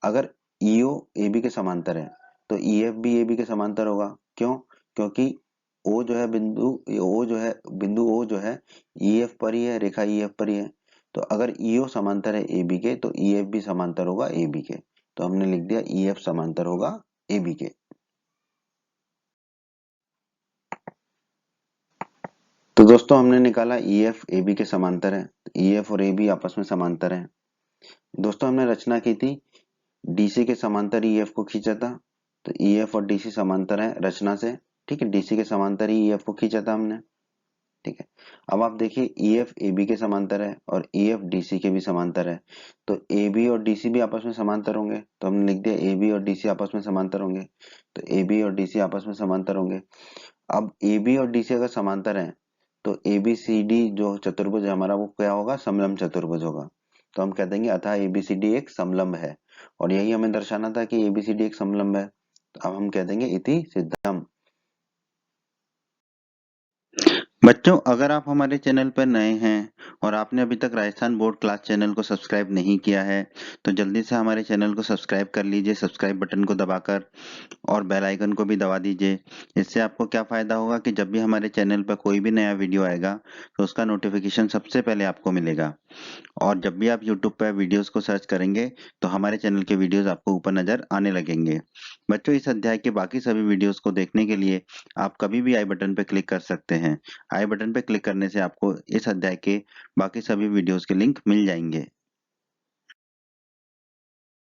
अगर ईओ ए बी के समांतर है तो ईएफ भी ए बी के समांतर होगा। क्यों? क्योंकि ओ जो है बिंदु ओ जो है ईएफ पर ही है, रेखा ईएफ पर ही है। तो अगर ईओ समांतर है ए बी के तो ईएफ भी समांतर होगा ए बी के, तो हमने लिख दिया ईएफ समांतर होगा ए बी के। तो दोस्तों हमने निकाला ईएफ ए बी के समांतर है, ईएफ और ए बी आपस में समांतर है। दोस्तों हमने रचना की थी डीसी के समांतर ईएफ को खींचा था, तो ईएफ और डीसी समांतर है रचना से, ठीक है। डीसी के समांतर ही ईएफ को खींचा था हमने, ठीक है। अब आप देखिए ईएफ एबी के समांतर है और ईएफ डीसी के भी समांतर है, तो एबी और डीसी भी आपस में समांतर होंगे, तो हमने लिख दिया एबी और डीसी आपस में समांतर होंगे, तो एबी और डीसी आपस में समांतर होंगे। अब एबी और डीसी अगर समांतर है तो एबीसीडी जो चतुर्भुज है हमारा वो क्या होगा? समलंब चतुर्भुज होगा। तो हम कह देंगे अतः एबीसीडी एक समलंब है, और यही हमें दर्शाना था कि एबीसीडी एक समलंब है। तो अब हम कह देंगे इति सिद्धम। बच्चों, अगर आप हमारे चैनल पर नए हैं और आपने अभी तक राजस्थान बोर्ड क्लास चैनल को सब्सक्राइब नहीं किया है तो जल्दी से हमारे चैनल को सब्सक्राइब कर लीजिए, सब्सक्राइब बटन को दबाकर, और बेल आइकन को भी दबा दीजिए। इससे आपको क्या फ़ायदा होगा कि जब भी हमारे चैनल पर कोई भी नया वीडियो आएगा तो उसका नोटिफिकेशन सबसे पहले आपको मिलेगा। और जब भी आप यूट्यूब पर वीडियोस को सर्च करेंगे तो हमारे चैनल के वीडियोस आपको ऊपर नज़र आने लगेंगे। बच्चों, इस अध्याय के बाकी सभी वीडियोस को देखने के लिए आप कभी भी आई बटन पर क्लिक कर सकते हैं। आई बटन पर क्लिक करने से आपको इस अध्याय के बाकी सभी वीडियोस के लिंक मिल जाएंगे।